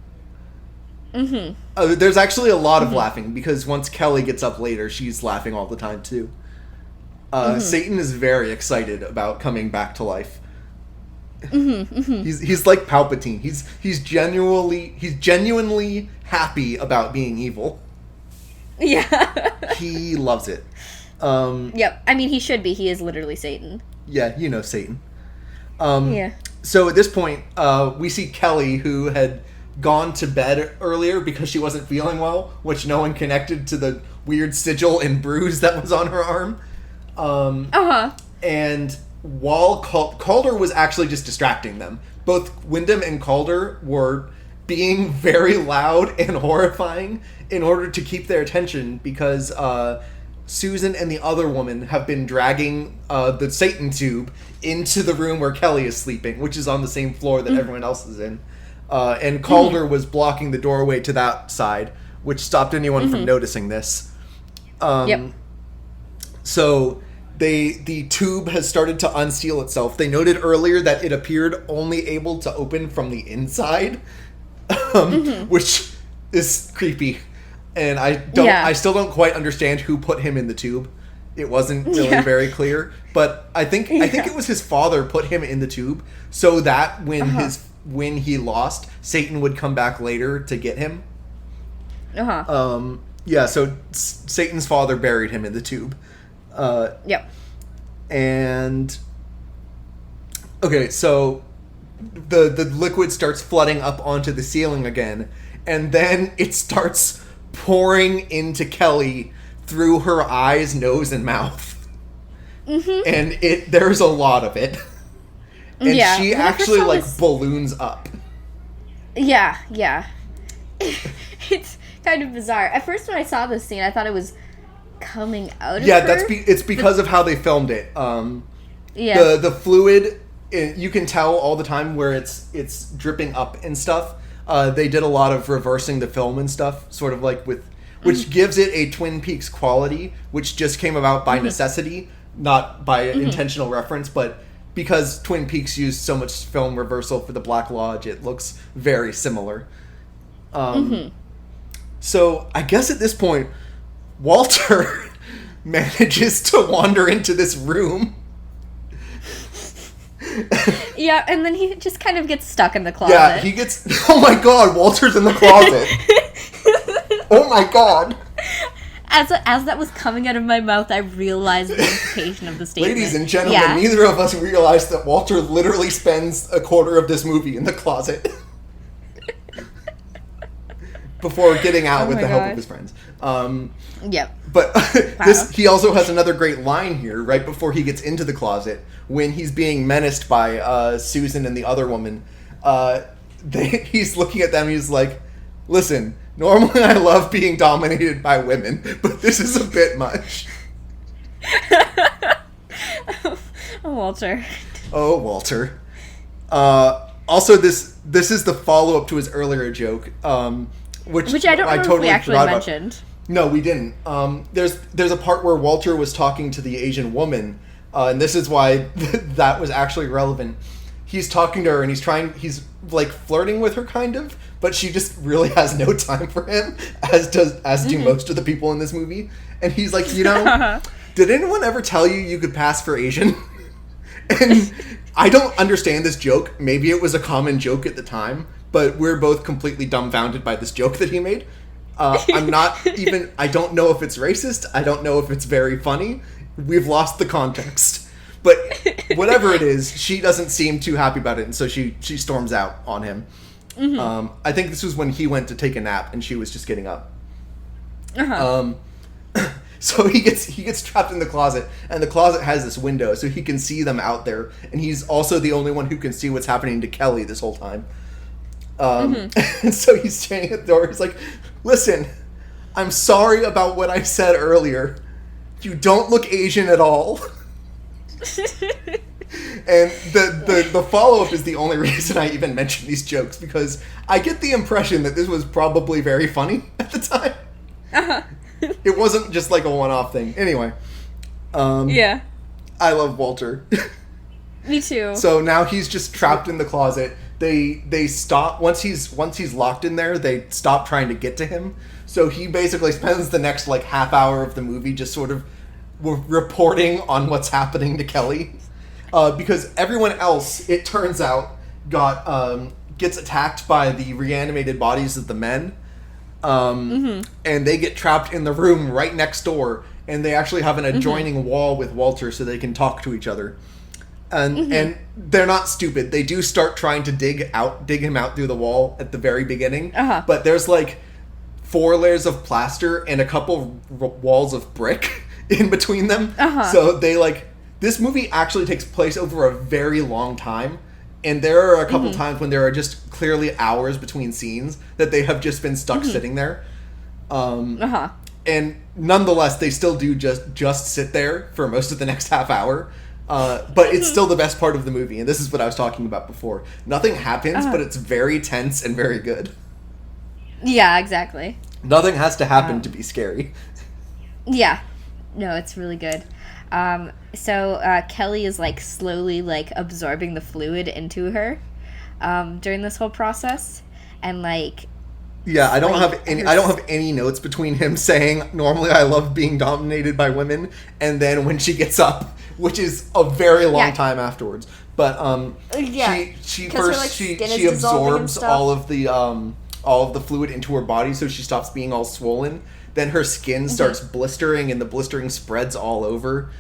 There's actually a lot of laughing, because once Kelly gets up later, she's laughing all the time too. Satan is very excited about coming back to life. He's like Palpatine. He's genuinely happy about being evil. Yeah. He loves it. Yep. I mean, he should be. He is literally Satan. Yeah, you know Satan. Yeah. So at this point, we see Kelly, who had gone to bed earlier because she wasn't feeling well, which no one connected to the weird sigil and bruise that was on her arm. And while Calder was actually just distracting them, both Wyndham and Calder were being very loud and horrifying in order to keep their attention, because Susan and the other woman have been dragging the Satan tube into the room where Kelly is sleeping, which is on the same floor that everyone else is in. And Calder was blocking the doorway to that side, which stopped anyone from noticing this. So the tube has started to unseal itself. They noted earlier that it appeared only able to open from the inside, which is creepy. And I still don't quite understand who put him in the tube. It wasn't really very clear, but I think it was his father put him in the tube so that when he lost, Satan would come back later to get him. So Satan's father buried him in the tube. And okay, so the liquid starts flooding up onto the ceiling again, and then it starts pouring into Kelly through her eyes, nose, and mouth. And there's a lot of it. And she actually balloons up. Yeah. It's kind of bizarre. At first when I saw this scene, I thought it was coming out of her. It's because of how they filmed it. The fluid, you can tell all the time where it's dripping up and stuff. They did a lot of reversing the film and stuff, sort of like which gives it a Twin Peaks quality, which just came about by necessity, not by intentional reference, but because Twin Peaks used so much film reversal for the Black Lodge, it looks very similar. So I guess at this point, Walter manages to wander into this room. Yeah, and then he just kind of gets stuck in the closet. Yeah, he gets... Oh my god, Walter's in the closet. Oh my god. As that was coming out of my mouth, I realized the implication of the statement. Ladies and gentlemen, neither of us realized that Walter literally spends a quarter of this movie in the closet. Before getting out with the help of his friends. But he also has another great line here, right before he gets into the closet, when he's being menaced by Susan and the other woman. he's looking at them. He's like, "Listen, normally I love being dominated by women, but this is a bit much." Walter. Oh, Walter. Also, this is the follow up to his earlier joke, which I don't know if we actually mentioned. No, we didn't. There's a part where Walter was talking to the Asian woman, and this is why that was actually relevant. He's talking to her, and he's like flirting with her, kind of, but she just really has no time for him, as do most of the people in this movie. And he's like, did anyone ever tell you could pass for Asian? And I don't understand this joke. Maybe it was a common joke at the time, but we're both completely dumbfounded by this joke that he made. I don't know if it's racist. I don't know if it's very funny. We've lost the context. But whatever it is, she doesn't seem too happy about it, and so she storms out on him. Mm-hmm. I think this was when he went to take a nap, and she was just getting up. Uh-huh. So he gets trapped in the closet, and the closet has this window, so he can see them out there, and he's also the only one who can see what's happening to Kelly this whole time. And so he's standing at the door. He's like, "Listen, I'm sorry about what I said earlier. You don't look Asian at all." And the follow-up is the only reason I even mention these jokes, because I get the impression that this was probably very funny at the time. Uh-huh. It wasn't just like a one-off thing. Anyway. Yeah. I love Walter. Me too. So now he's just trapped in the closet. They stop once he's locked in there, they stop trying to get to him. So he basically spends the next like half hour of the movie just sort of reporting on what's happening to Kelly. Because everyone else, it turns out, gets attacked by the reanimated bodies of the men. And they get trapped in the room right next door, and they actually have an adjoining wall with Walter so they can talk to each other. And they're not stupid. They do start trying to dig him out through the wall at the very beginning. But there's like 4 layers of plaster and a couple walls of brick in between them. So this movie actually takes place over a very long time. And there are a couple times when there are just clearly hours between scenes that they have just been stuck sitting there. And nonetheless, they still do just sit there for most of the next half hour. But it's still the best part of the movie. And this is what I was talking about before. Nothing happens, but it's very tense and very good. Yeah, exactly. Nothing has to happen to be scary. Yeah. No, it's really good. So Kelly is like slowly like absorbing the fluid into her during this whole process, and like I don't have any notes between him saying normally I love being dominated by women and then when she gets up, which is a very long time afterwards. But she absorbs all of the fluid into her body, so she stops being all swollen. Then her skin starts blistering, and the blistering spreads all over.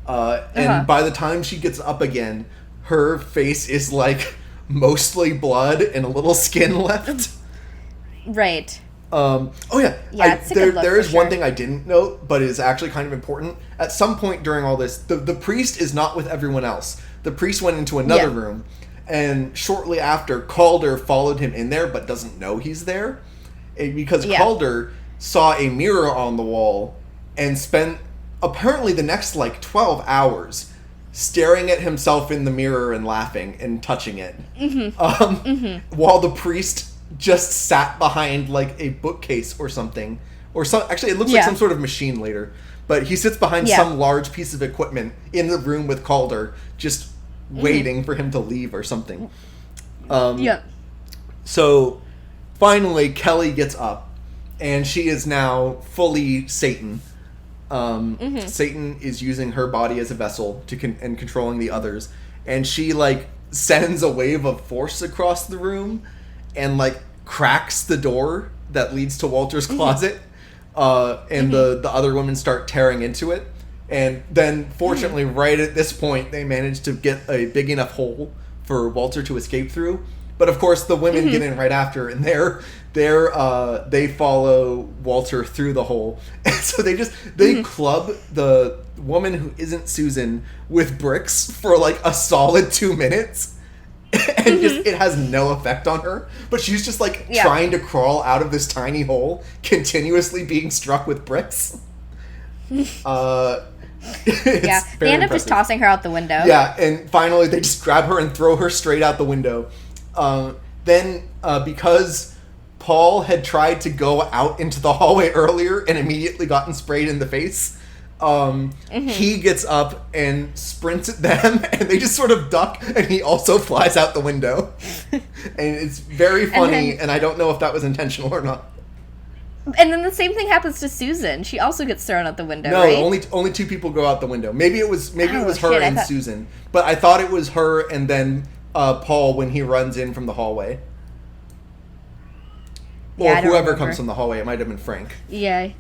And by the time she gets up again, her face is like mostly blood and a little skin left. Right. There is one thing I didn't note, but is actually kind of important. At some point during all this, the priest is not with everyone else. The priest went into another room, and shortly after, Calder followed him in there, but doesn't know he's there. Because Calder saw a mirror on the wall and spent apparently the next like 12 hours staring at himself in the mirror and laughing and touching it. While the priest just sat behind like a bookcase or something. Actually, it looks like some sort of machine later. But he sits behind some large piece of equipment in the room with Calder, just waiting for him to leave or something. So finally, Kelly gets up. And she is now fully Satan. Satan is using her body as a vessel and controlling the others. And she, like, sends a wave of force across the room and, like, cracks the door that leads to Walter's closet. And the other women start tearing into it. And then, fortunately, right at this point, they manage to get a big enough hole for Walter to escape through. But of course, the women get in right after, and they follow Walter through the hole. And so they club the woman who isn't Susan with bricks for like a solid 2 minutes. and just it has no effect on her. But she's just like trying to crawl out of this tiny hole, continuously being struck with bricks. They end up just tossing her out the window. Yeah, and finally they just grab her and throw her straight out the window. Then because Paul had tried to go out into the hallway earlier and immediately gotten sprayed in the face, he gets up and sprints at them, and they just sort of duck, and he also flies out the window. And it's very funny, and I don't know if that was intentional or not. And then the same thing happens to Susan. She also gets thrown out the window, no, right? only two people go out the window. Maybe it was her and Susan, but I thought it was her and then Paul when he runs in from the hallway. Or whoever comes from the hallway. It might have been Frank. Yeah.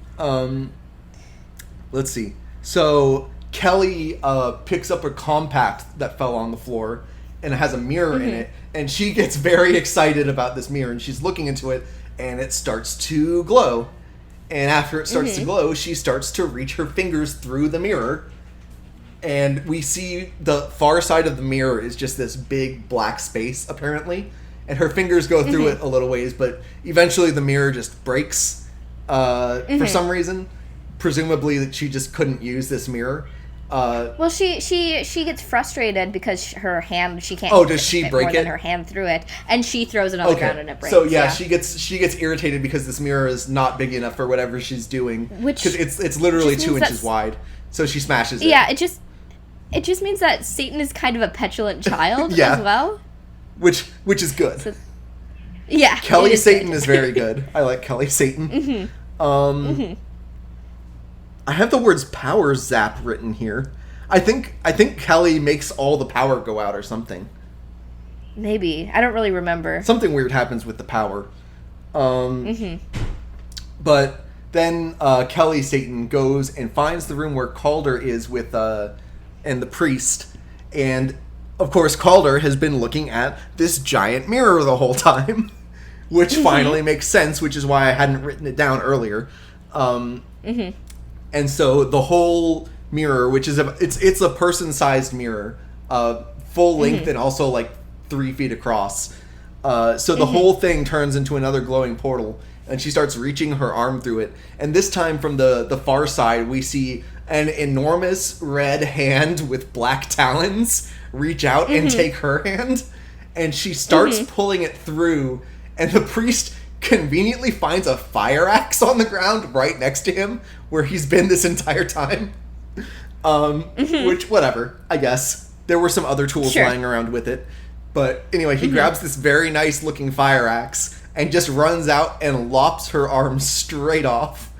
Let's see. So Kelly picks up a compact that fell on the floor, and it has a mirror in it, and she gets very excited about this mirror, and she's looking into it, and it starts to glow. And after it starts to glow, she starts to reach her fingers through the mirror, and we see the far side of the mirror is just this big black space, apparently. And her fingers go through it a little ways, but eventually the mirror just breaks for some reason. Presumably that she just couldn't use this mirror. Well, she gets frustrated because her hand, she can't. Oh, does she break more it? Than her hand through it, and she throws it on the ground and it breaks. So yeah, she gets irritated because this mirror is not big enough for whatever she's doing. Because it's literally 2 inches wide, so she smashes it. Yeah, it just means that Satan is kind of a petulant child as well. Which is good. So, yeah. Kelly Satan is very good. I like Kelly Satan. I have the words power zap written here. I think Kelly makes all the power go out or something. Maybe. I don't really remember. Something weird happens with the power. But then Kelly Satan goes and finds the room where Calder is with and the priest, and of course, Calder has been looking at this giant mirror the whole time, which finally makes sense, which is why I hadn't written it down earlier. And so the whole mirror, which is it's a person-sized mirror, full length and also like 3 feet across. So the whole thing turns into another glowing portal, and she starts reaching her arm through it. And this time from the far side, we see an enormous red hand with black talons reach out and take her hand, and she starts pulling it through, and the priest conveniently finds a fire axe on the ground right next to him where he's been this entire time. Which, whatever, I guess. There were some other tools lying around with it. But anyway, he grabs this very nice looking fire axe and just runs out and lops her arm straight off,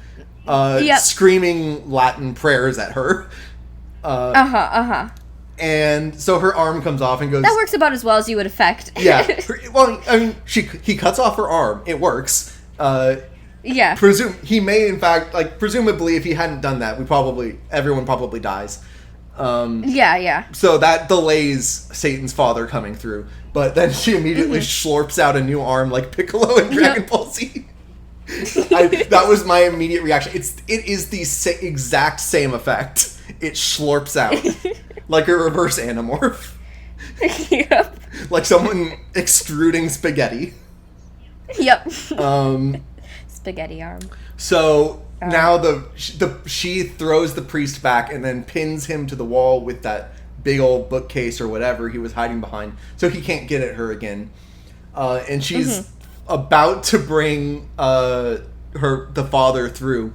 screaming Latin prayers at her. And so her arm comes off and goes... That works about as well as you would expect. Yeah. Well, I mean, he cuts off her arm. It works. Yeah. He may, in fact, presumably if he hadn't done that, everyone probably dies. Yeah. So that delays Satan's father coming through. But then she immediately slurps out a new arm like Piccolo in Dragon Ball Z. That was my immediate reaction. It is the exact same effect. It slurps out. Like a reverse Animorph. Yep. Like someone extruding spaghetti. Yep. Spaghetti arm. So now she throws the priest back and then pins him to the wall with that big old bookcase or whatever he was hiding behind, so he can't get at her again. And she's about to bring the father through,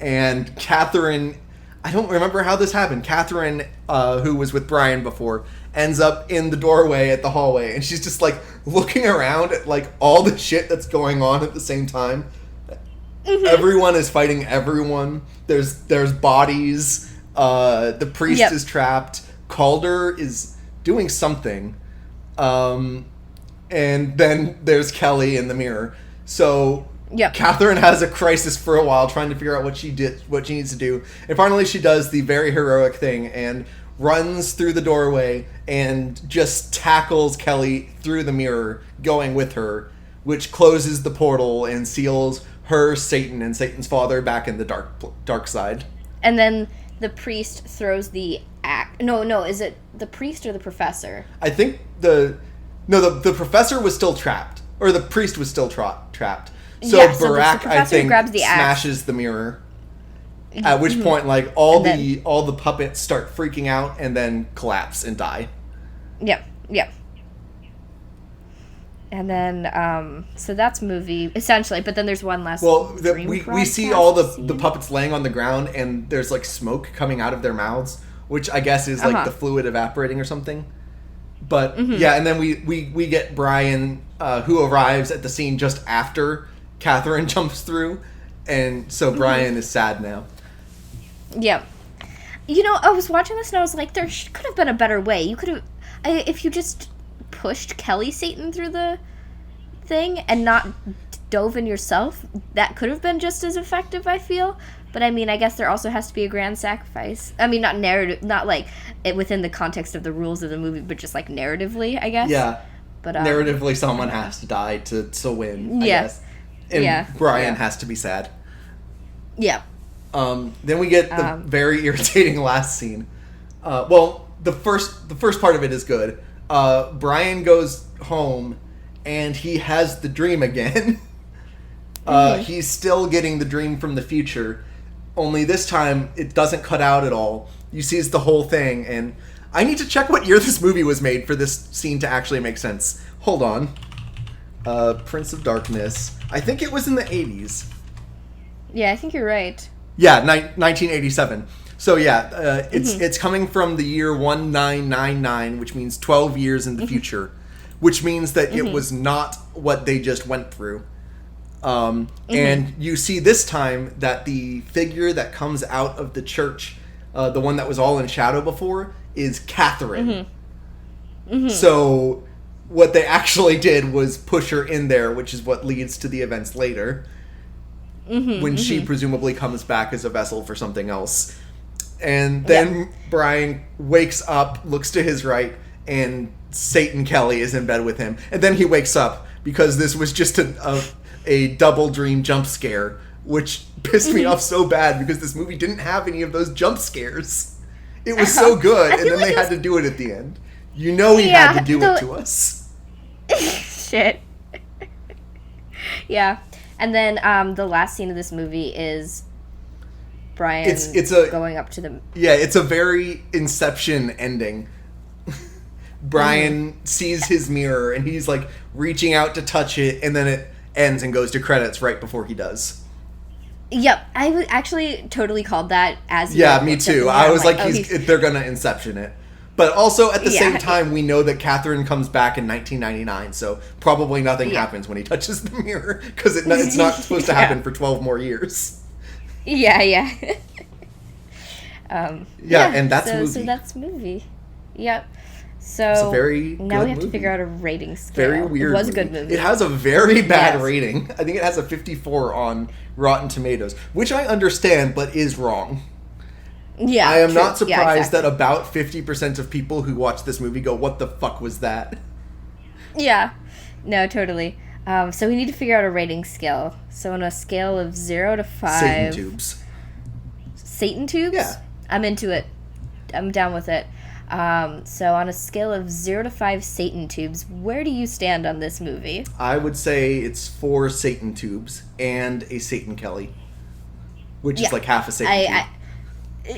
and Catherine... I don't remember how this happened. Catherine, who was with Brian before, ends up in the doorway at the hallway, and she's just like looking around at like all the shit that's going on at the same time. Everyone is fighting everyone. There's bodies. The priest is trapped. Calder is doing something. And then there's Kelly in the mirror. So Catherine has a crisis for a while, trying to figure out what she needs to do. And finally she does the very heroic thing and runs through the doorway and just tackles Kelly through the mirror, going with her, which closes the portal and seals her, Satan, and Satan's father back in the dark side. And then the priest throws the axe. No, is it the priest or the professor? I think No, the professor was still trapped, or the priest was still trapped. So Yeah, so Barack, the I professor think, grabs the axe. smashes the mirror. At which point, like, all the puppets start freaking out and then collapse and die. Yep. And then, so that's movie, essentially, but then there's one last we see all the puppets laying on the ground, and there's, like, smoke coming out of their mouths, which I guess is, like, the fluid evaporating or something. But, yeah, and then we get Brian, who arrives at the scene just after Catherine jumps through, and so Brian is sad now. Yeah. You know, I was watching this and I was like, there could have been a better way. You could have, if you just pushed Kelly Satan through the thing and not dove in yourself, that could have been just as effective, I feel. But I mean, I guess there also has to be a grand sacrifice. I mean, not narrative, not like it within the context of the rules of the movie, but just like narratively, I guess. Yeah. But narratively, someone has to die to win, I guess. And Brian has to be sad. Yeah. Then we get the very irritating last scene. The first part of it is good. Brian goes home, and he has the dream again. He's still getting the dream from the future, only this time it doesn't cut out at all. You sees the whole thing, and I need to check what year this movie was made for this scene to actually make sense. Hold on. Prince of Darkness. I think it was in the 80s. Yeah, I think you're right. Yeah, 1987. So yeah, it's coming from the year 1999, which means 12 years in the future, which means that it was not what they just went through. And you see this time that the figure that comes out of the church, the one that was all in shadow before, is Catherine. So what they actually did was push her in there, which is what leads to the events later. When she presumably comes back as a vessel for something else. And then Brian wakes up, looks to his right, and Satan Kelly is in bed with him. And then he wakes up because this was just a double dream jump scare, which pissed me off so bad because this movie didn't have any of those jump scares. It was so good, and then they had to do it at the end. You know he had to do it to us. Shit. Yeah. And then the last scene of this movie is Brian going up to the... Yeah, it's a very Inception ending. Brian sees his mirror, and he's, like, reaching out to touch it, and then it ends and goes to credits right before he does. Yep, I actually totally called that as... Yeah, me too. I was like, they're gonna Inception it. But also, at the same time, we know that Catherine comes back in 1999, so probably nothing happens when he touches the mirror, because it's not supposed to happen for 12 more years. Yeah. And that's movie. So that's movie. Yep. So it's a very now we have movie. To figure out a rating scale. Very weird. It was a good movie. It has a very bad rating. I think it has a 54 on Rotten Tomatoes, which I understand, but is wrong. Yeah, I am not surprised that about 50% of people who watch this movie go, "What the fuck was that?" Yeah, no, totally. So we need to figure out a rating scale. So on a scale of 0 to 5... Satan tubes. Satan tubes? Yeah. I'm into it. I'm down with it. So on a scale of 0 to 5 Satan tubes, where do you stand on this movie? I would say it's 4 Satan tubes and a Satan Kelly, which is like half a Satan tube.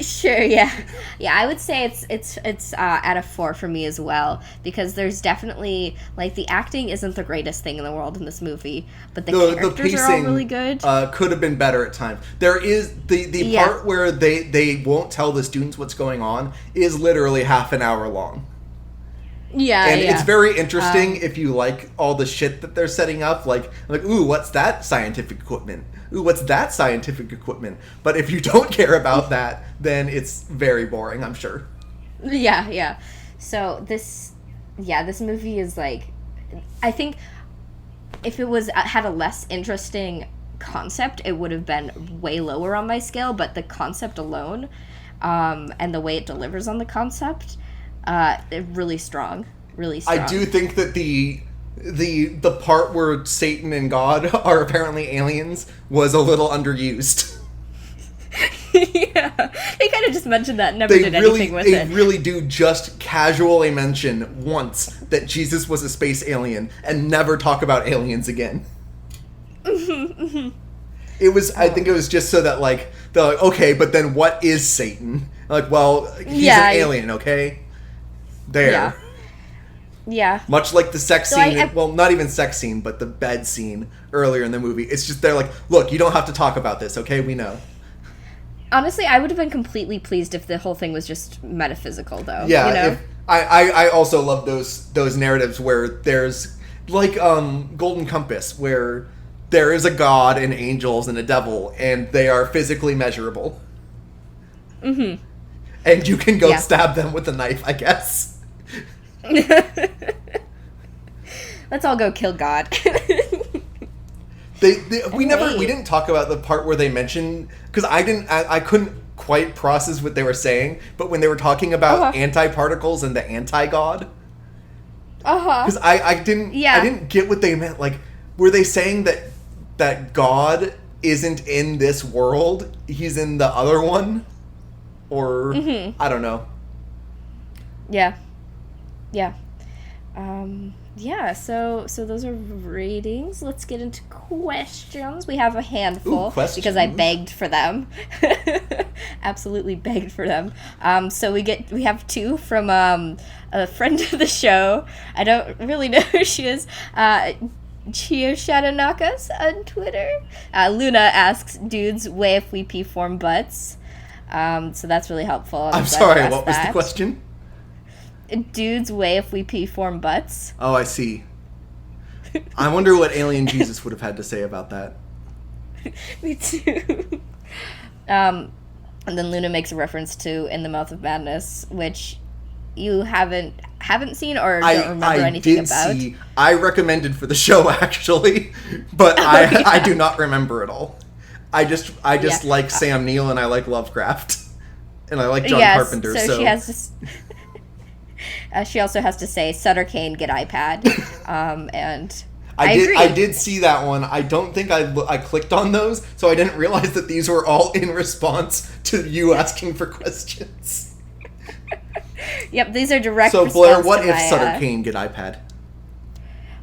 Sure, yeah. I would say it's at a 4 for me as well, because there's definitely, like, the acting isn't the greatest thing in the world in this movie, but the characters are all really good. Could have been better at times. There is the part where they won't tell the students what's going on is literally half an hour long. Yeah, and it's very interesting if you like all the shit that they're setting up, like ooh, what's that scientific equipment? Ooh, what's that scientific equipment? But if you don't care about that, then it's very boring, I'm sure. Yeah. So this movie is like, I think if it had a less interesting concept, it would have been way lower on my scale, but the concept alone, and the way it delivers on the concept, really strong. I do think that the part where Satan and God are apparently aliens was a little underused. Yeah, they kind of just mentioned that and never did anything with it. They really do just casually mention once that Jesus was a space alien and never talk about aliens again. It was, I think it was just so that, like, they're like, okay, but then what is Satan? Like, well, he's an alien, okay? There. Yeah. Much like the sex scene, well, not even sex scene, but the bed scene earlier in the movie. It's just, they're like, look, you don't have to talk about this, okay? We know. Honestly, I would have been completely pleased if the whole thing was just metaphysical, though. Yeah, you know? I also love those narratives where there's, like, Golden Compass, where there is a god and angels and a devil, and they are physically measurable. Mm-hmm. And you can go stab them with a knife, I guess. Let's all go kill God. We didn't talk about the part where they mentioned, because I couldn't quite process what they were saying, but when they were talking about antiparticles and the anti-god, because I didn't get what they meant. Like, were they saying that God isn't in this world, he's in the other one, or I don't know. Yeah. So those are ratings. Let's get into questions. We have a handful because I begged for them. Absolutely begged for them. So we have two from a friend of the show. I don't really know who she is. Chio Shadownakas on Twitter. Luna asks, dudes weigh if we pee form butts. So that's really helpful. I'm sorry, what was the question? Dudes weigh if we pee form butts. Oh, I see. I wonder what alien Jesus would have had to say about that. Me too. And then Luna makes a reference to In the Mouth of Madness, which you haven't seen or don't remember anything about. I recommended for the show, actually, but I do not remember it all. I just like Sam Neill, and I like Lovecraft, and I like John Carpenter. So she has to. She also has to say, Sutter Kane, get iPad. And I agree. I did see that one. I don't think I clicked on those, so I didn't realize that these were all in response to you asking for questions. Yep, these are direct. So Blair, what if Sutter Kane get iPad?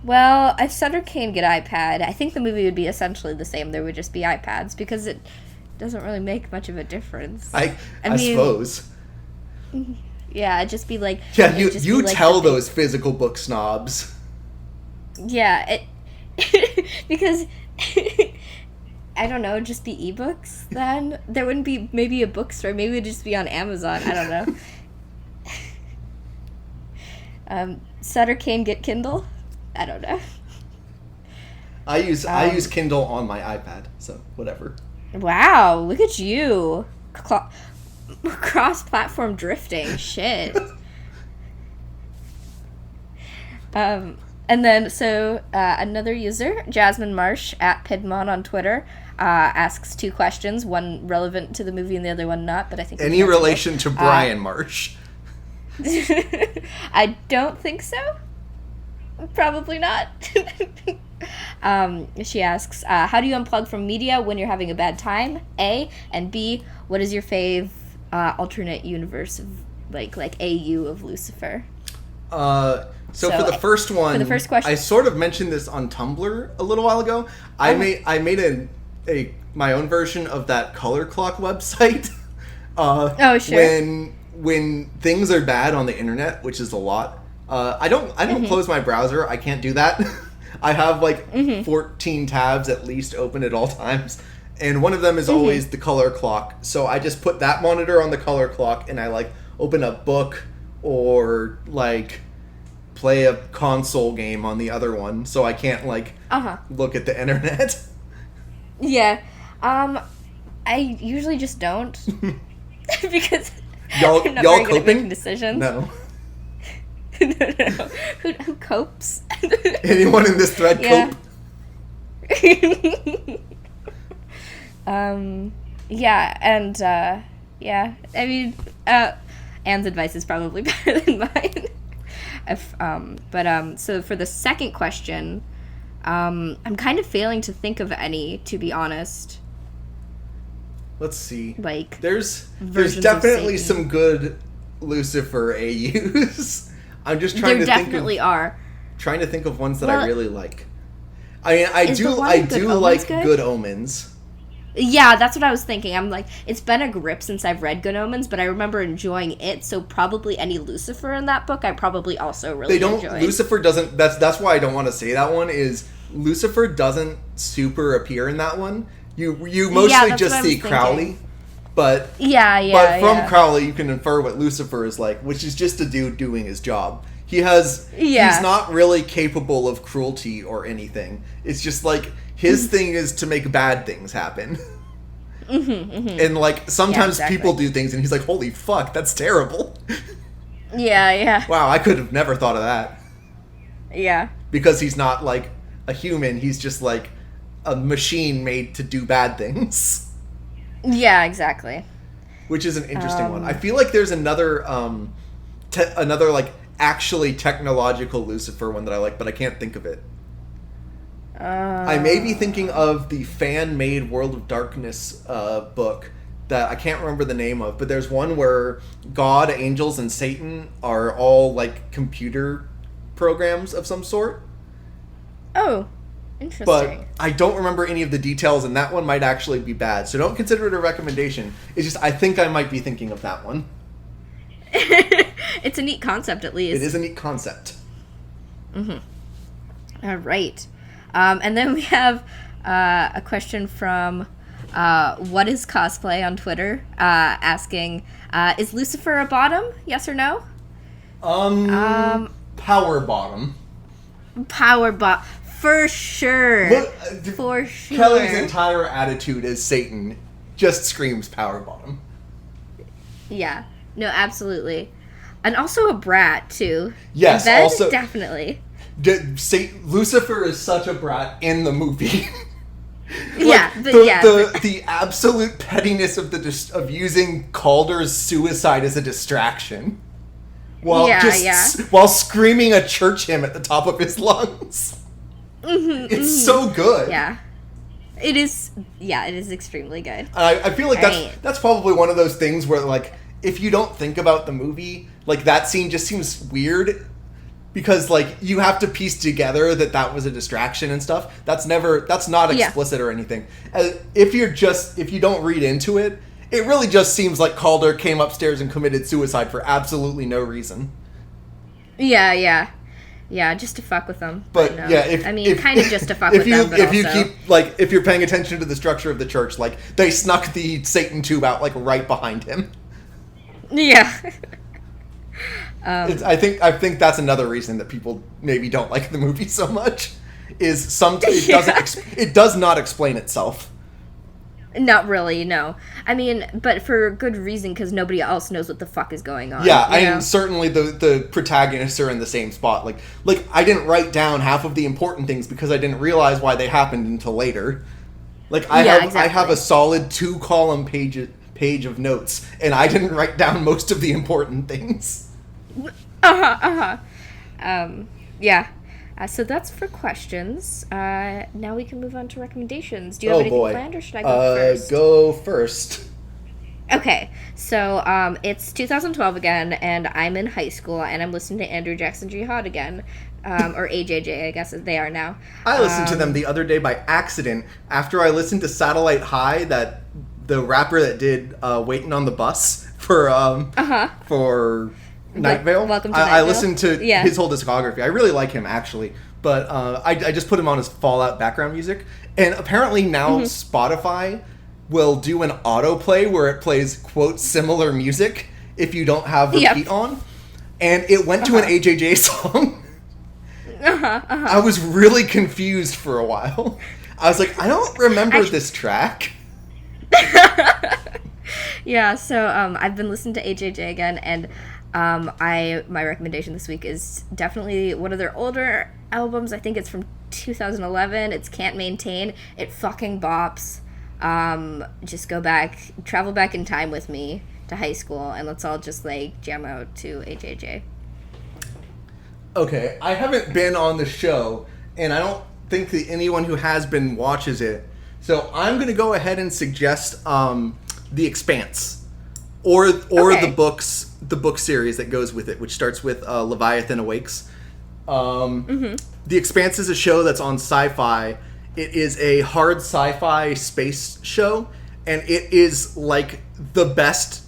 Well, if Sutter Kane get iPad, I think the movie would be essentially the same. There would just be iPads because it doesn't really make much of a difference. I mean, suppose. Yeah, it'd just be like... Yeah, you tell those physical book snobs. Yeah, because... I don't know, just be ebooks then? There wouldn't be maybe a bookstore. Maybe it would just be on Amazon. I don't know. Sutter Kane get Kindle? I don't know. I use Kindle on my iPad, so whatever. Wow, look at you. Cross-platform drifting. Shit. And then, another user, Jasmine Marsh, at Pidmon on Twitter, asks two questions, one relevant to the movie and the other one not, but I think... Any relation to Brian Marsh? I don't think so. Probably not. She asks, how do you unplug from media when you're having a bad time? A. And B, what is your fave alternate universe of, like AU of Lucifer? So for the first one, for the first question, I sort of mentioned this on Tumblr a little while ago. I made my own version of that Color Clock website. Sure. When things are bad on the internet, which is a lot, I don't close my browser. I can't do that. I have 14 tabs at least open at all times, and one of them is always the Color Clock. So I just put that monitor on the Color Clock, and I open a book or play a console game on the other one, so I can't look at the internet. Yeah. I usually just don't because y'all I'm not very good coping? at making decisions. No. No. Who copes? Anyone in this thread cope? Yeah, and yeah. I mean, Anne's advice is probably better than mine. So for the second question, I'm kind of failing to think of any, to be honest. Let's see. Like, there's versions definitely of Satan. some good Lucifer AUs. I'm just trying There to think definitely are. trying to think of ones that I Well, really like. I mean, I is the one do in Good Omens like good? Good Omens. Yeah, that's what I was thinking. I'm like, it's been a grip since I've read Good Omens, but I remember enjoying it, so probably any Lucifer in that book I probably also really enjoyed. Lucifer doesn't, that's why I don't want to say that one, is Lucifer doesn't super appear in that one. You mostly that's just what I see was Crowley, thinking. but from Crowley you can infer what Lucifer is like, which is just a dude doing his job. He's not really capable of cruelty or anything. It's just like his thing is to make bad things happen. And like sometimes people do things and he's like, holy fuck, that's terrible. Yeah. Wow, I could have never thought of that. Yeah. Because he's not like a human, he's just like a machine made to do bad things. Yeah, exactly. Which is an interesting one. I feel like there's another another like actually technological Lucifer one that I like, but I can't think of it. I may be thinking of the fan-made World of Darkness book that I can't remember the name of, but there's one where God, angels, and Satan are all like computer programs of some sort. Oh, interesting. But I don't remember any of the details, and that one might actually be bad, so don't consider it a recommendation. It's just I think I might be thinking of that one. It's a neat concept, at least. It is a neat concept. All right. And then we have a question from What is Cosplay on Twitter, asking, is Lucifer a bottom? Yes or no? Power bottom. Power bot. For sure. For sure. Kelly's entire attitude as Satan just screams power bottom. Yeah. No, absolutely. And also a brat, too. Yes, That also... definitely. Lucifer is such a brat in the movie. The absolute pettiness of using Calder's suicide as a distraction, while screaming a church hymn at the top of his lungs. It's so good. Yeah, it is. Yeah, it is extremely good. I feel like that's probably one of those things where, like, if you don't think about the movie, like, that scene just seems weird. Because, like, you have to piece together that was a distraction and stuff. That's not explicit or anything. If you don't read into it, it really just seems like Calder came upstairs and committed suicide for absolutely no reason. Yeah, just to fuck with them. But no. yeah, kind of just to fuck with them. But if you keep, like, if you're paying attention to the structure of the church, like, they snuck the Satan tube out, like, right behind him. Yeah. I think that's another reason that people maybe don't like the movie so much. Is it does not explain itself. Not really, no. I mean, but for good reason, because nobody else knows what the fuck is going on. Yeah, and certainly the protagonists are in the same spot. Like I didn't write down half of the important things because I didn't realize why they happened until later. Like I have a solid 2-column page of notes, and I didn't write down most of the important things. Yeah. So that's for questions. Now we can move on to recommendations. Do you have anything planned, or should I go first? Go first. Okay, so it's 2012 again, and I'm in high school, and I'm listening to Andrew Jackson Jihad again, or AJJ, I guess they are now. I listened to them the other day by accident after I listened to Satellite High, that the rapper that did "Waiting on the Bus" for Night Vale. Welcome to Night Vale. I listened to his whole discography. I really like him, actually. But I just put him on as Fallout background music. And apparently now Spotify will do an autoplay where it plays, quote, similar music if you don't have repeat on. And it went to an AJJ song. I was really confused for a while. I was like, I don't remember this track. Yeah, so I've been listening to AJJ again, and my recommendation this week is definitely one of their older albums. I think it's from 2011. It's Can't Maintain. It fucking bops. Just travel back in time with me to high school, and let's all just, like, jam out to AJJ. Okay, I haven't been on the show, and I don't think that anyone who has been watches it. So I'm going to go ahead and suggest The Expanse, or the book series that goes with it, which starts with Leviathan Awakes. The Expanse is a show that's on Sci-Fi. It is a hard sci-fi space show, and it is like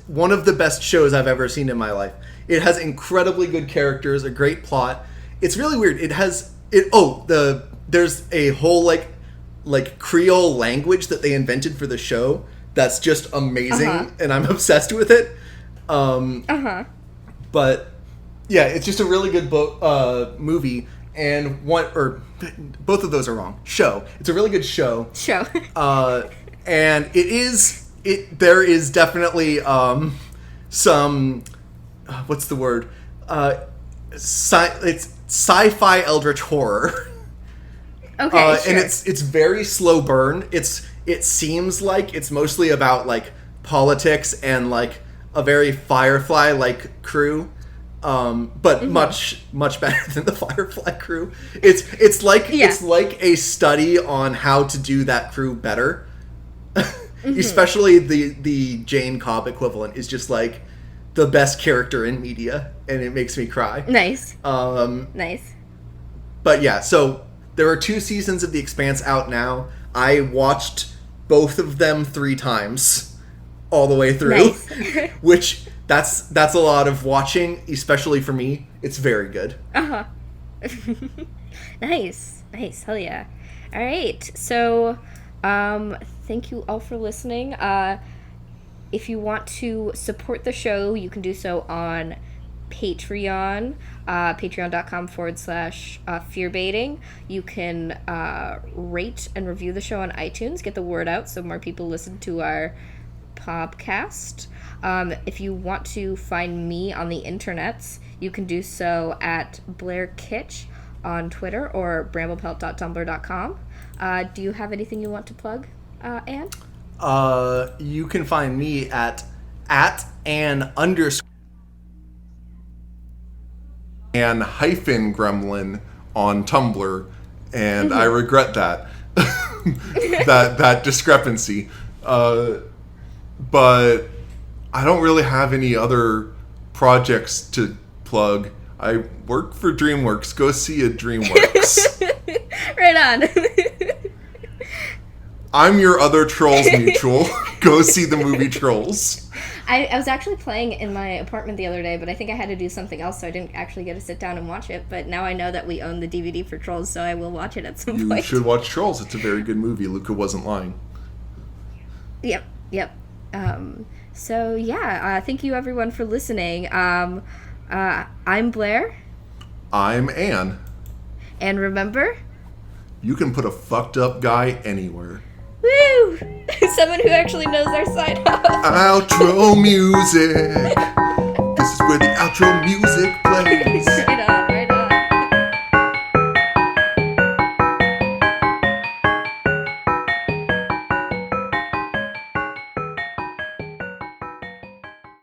one of the best shows I've ever seen in my life. It has incredibly good characters, a great plot. It's really weird. There's a whole like Creole language that they invented for the show that's just amazing, and I'm obsessed with it. But yeah, it's just a really good movie, and both of those are wrong. Show. It's a really good show. And there is definitely some what's the word? It's sci-fi eldritch horror. Okay, sure. And it's very slow burn. It seems like it's mostly about like politics and like a very Firefly like crew, but much better than the Firefly crew. It's like a study on how to do that crew better. Especially the Jane Cobb equivalent is just like the best character in media, and it makes me cry. Nice. Nice. But yeah, so there are 2 seasons of The Expanse out now. I watched both of them 3 times all the way through. Nice. Which that's a lot of watching, especially for me. It's very good. Nice. Hell yeah. All right. So thank you all for listening. If you want to support the show, you can do so on Patreon, patreon.com/fearbaiting. You can rate and review the show on iTunes, get the word out so more people listen to our podcast. If you want to find me on the internets, you can do so at Blair Kitsch on Twitter or bramblepelt.tumblr.com. Do you have anything you want to plug, Anne? You can find me at Ann_Gremlin on Tumblr, and I regret that that discrepancy. But I don't really have any other projects to plug. I work for DreamWorks. Go see a DreamWorks. Right on. I'm your other Trolls mutual. Go see the movie Trolls. I was actually playing in my apartment the other day, but I think I had to do something else, so I didn't actually get to sit down and watch it. But now I know that we own the DVD for Trolls, so I will watch it at some point. You should watch Trolls. It's a very good movie. Luca wasn't lying. Yep. So, yeah, thank you, everyone, for listening. I'm Blair. I'm Anne. And remember? You can put a fucked up guy anywhere. Woo! Someone who actually knows our side out. Outro music. This is where the outro music plays.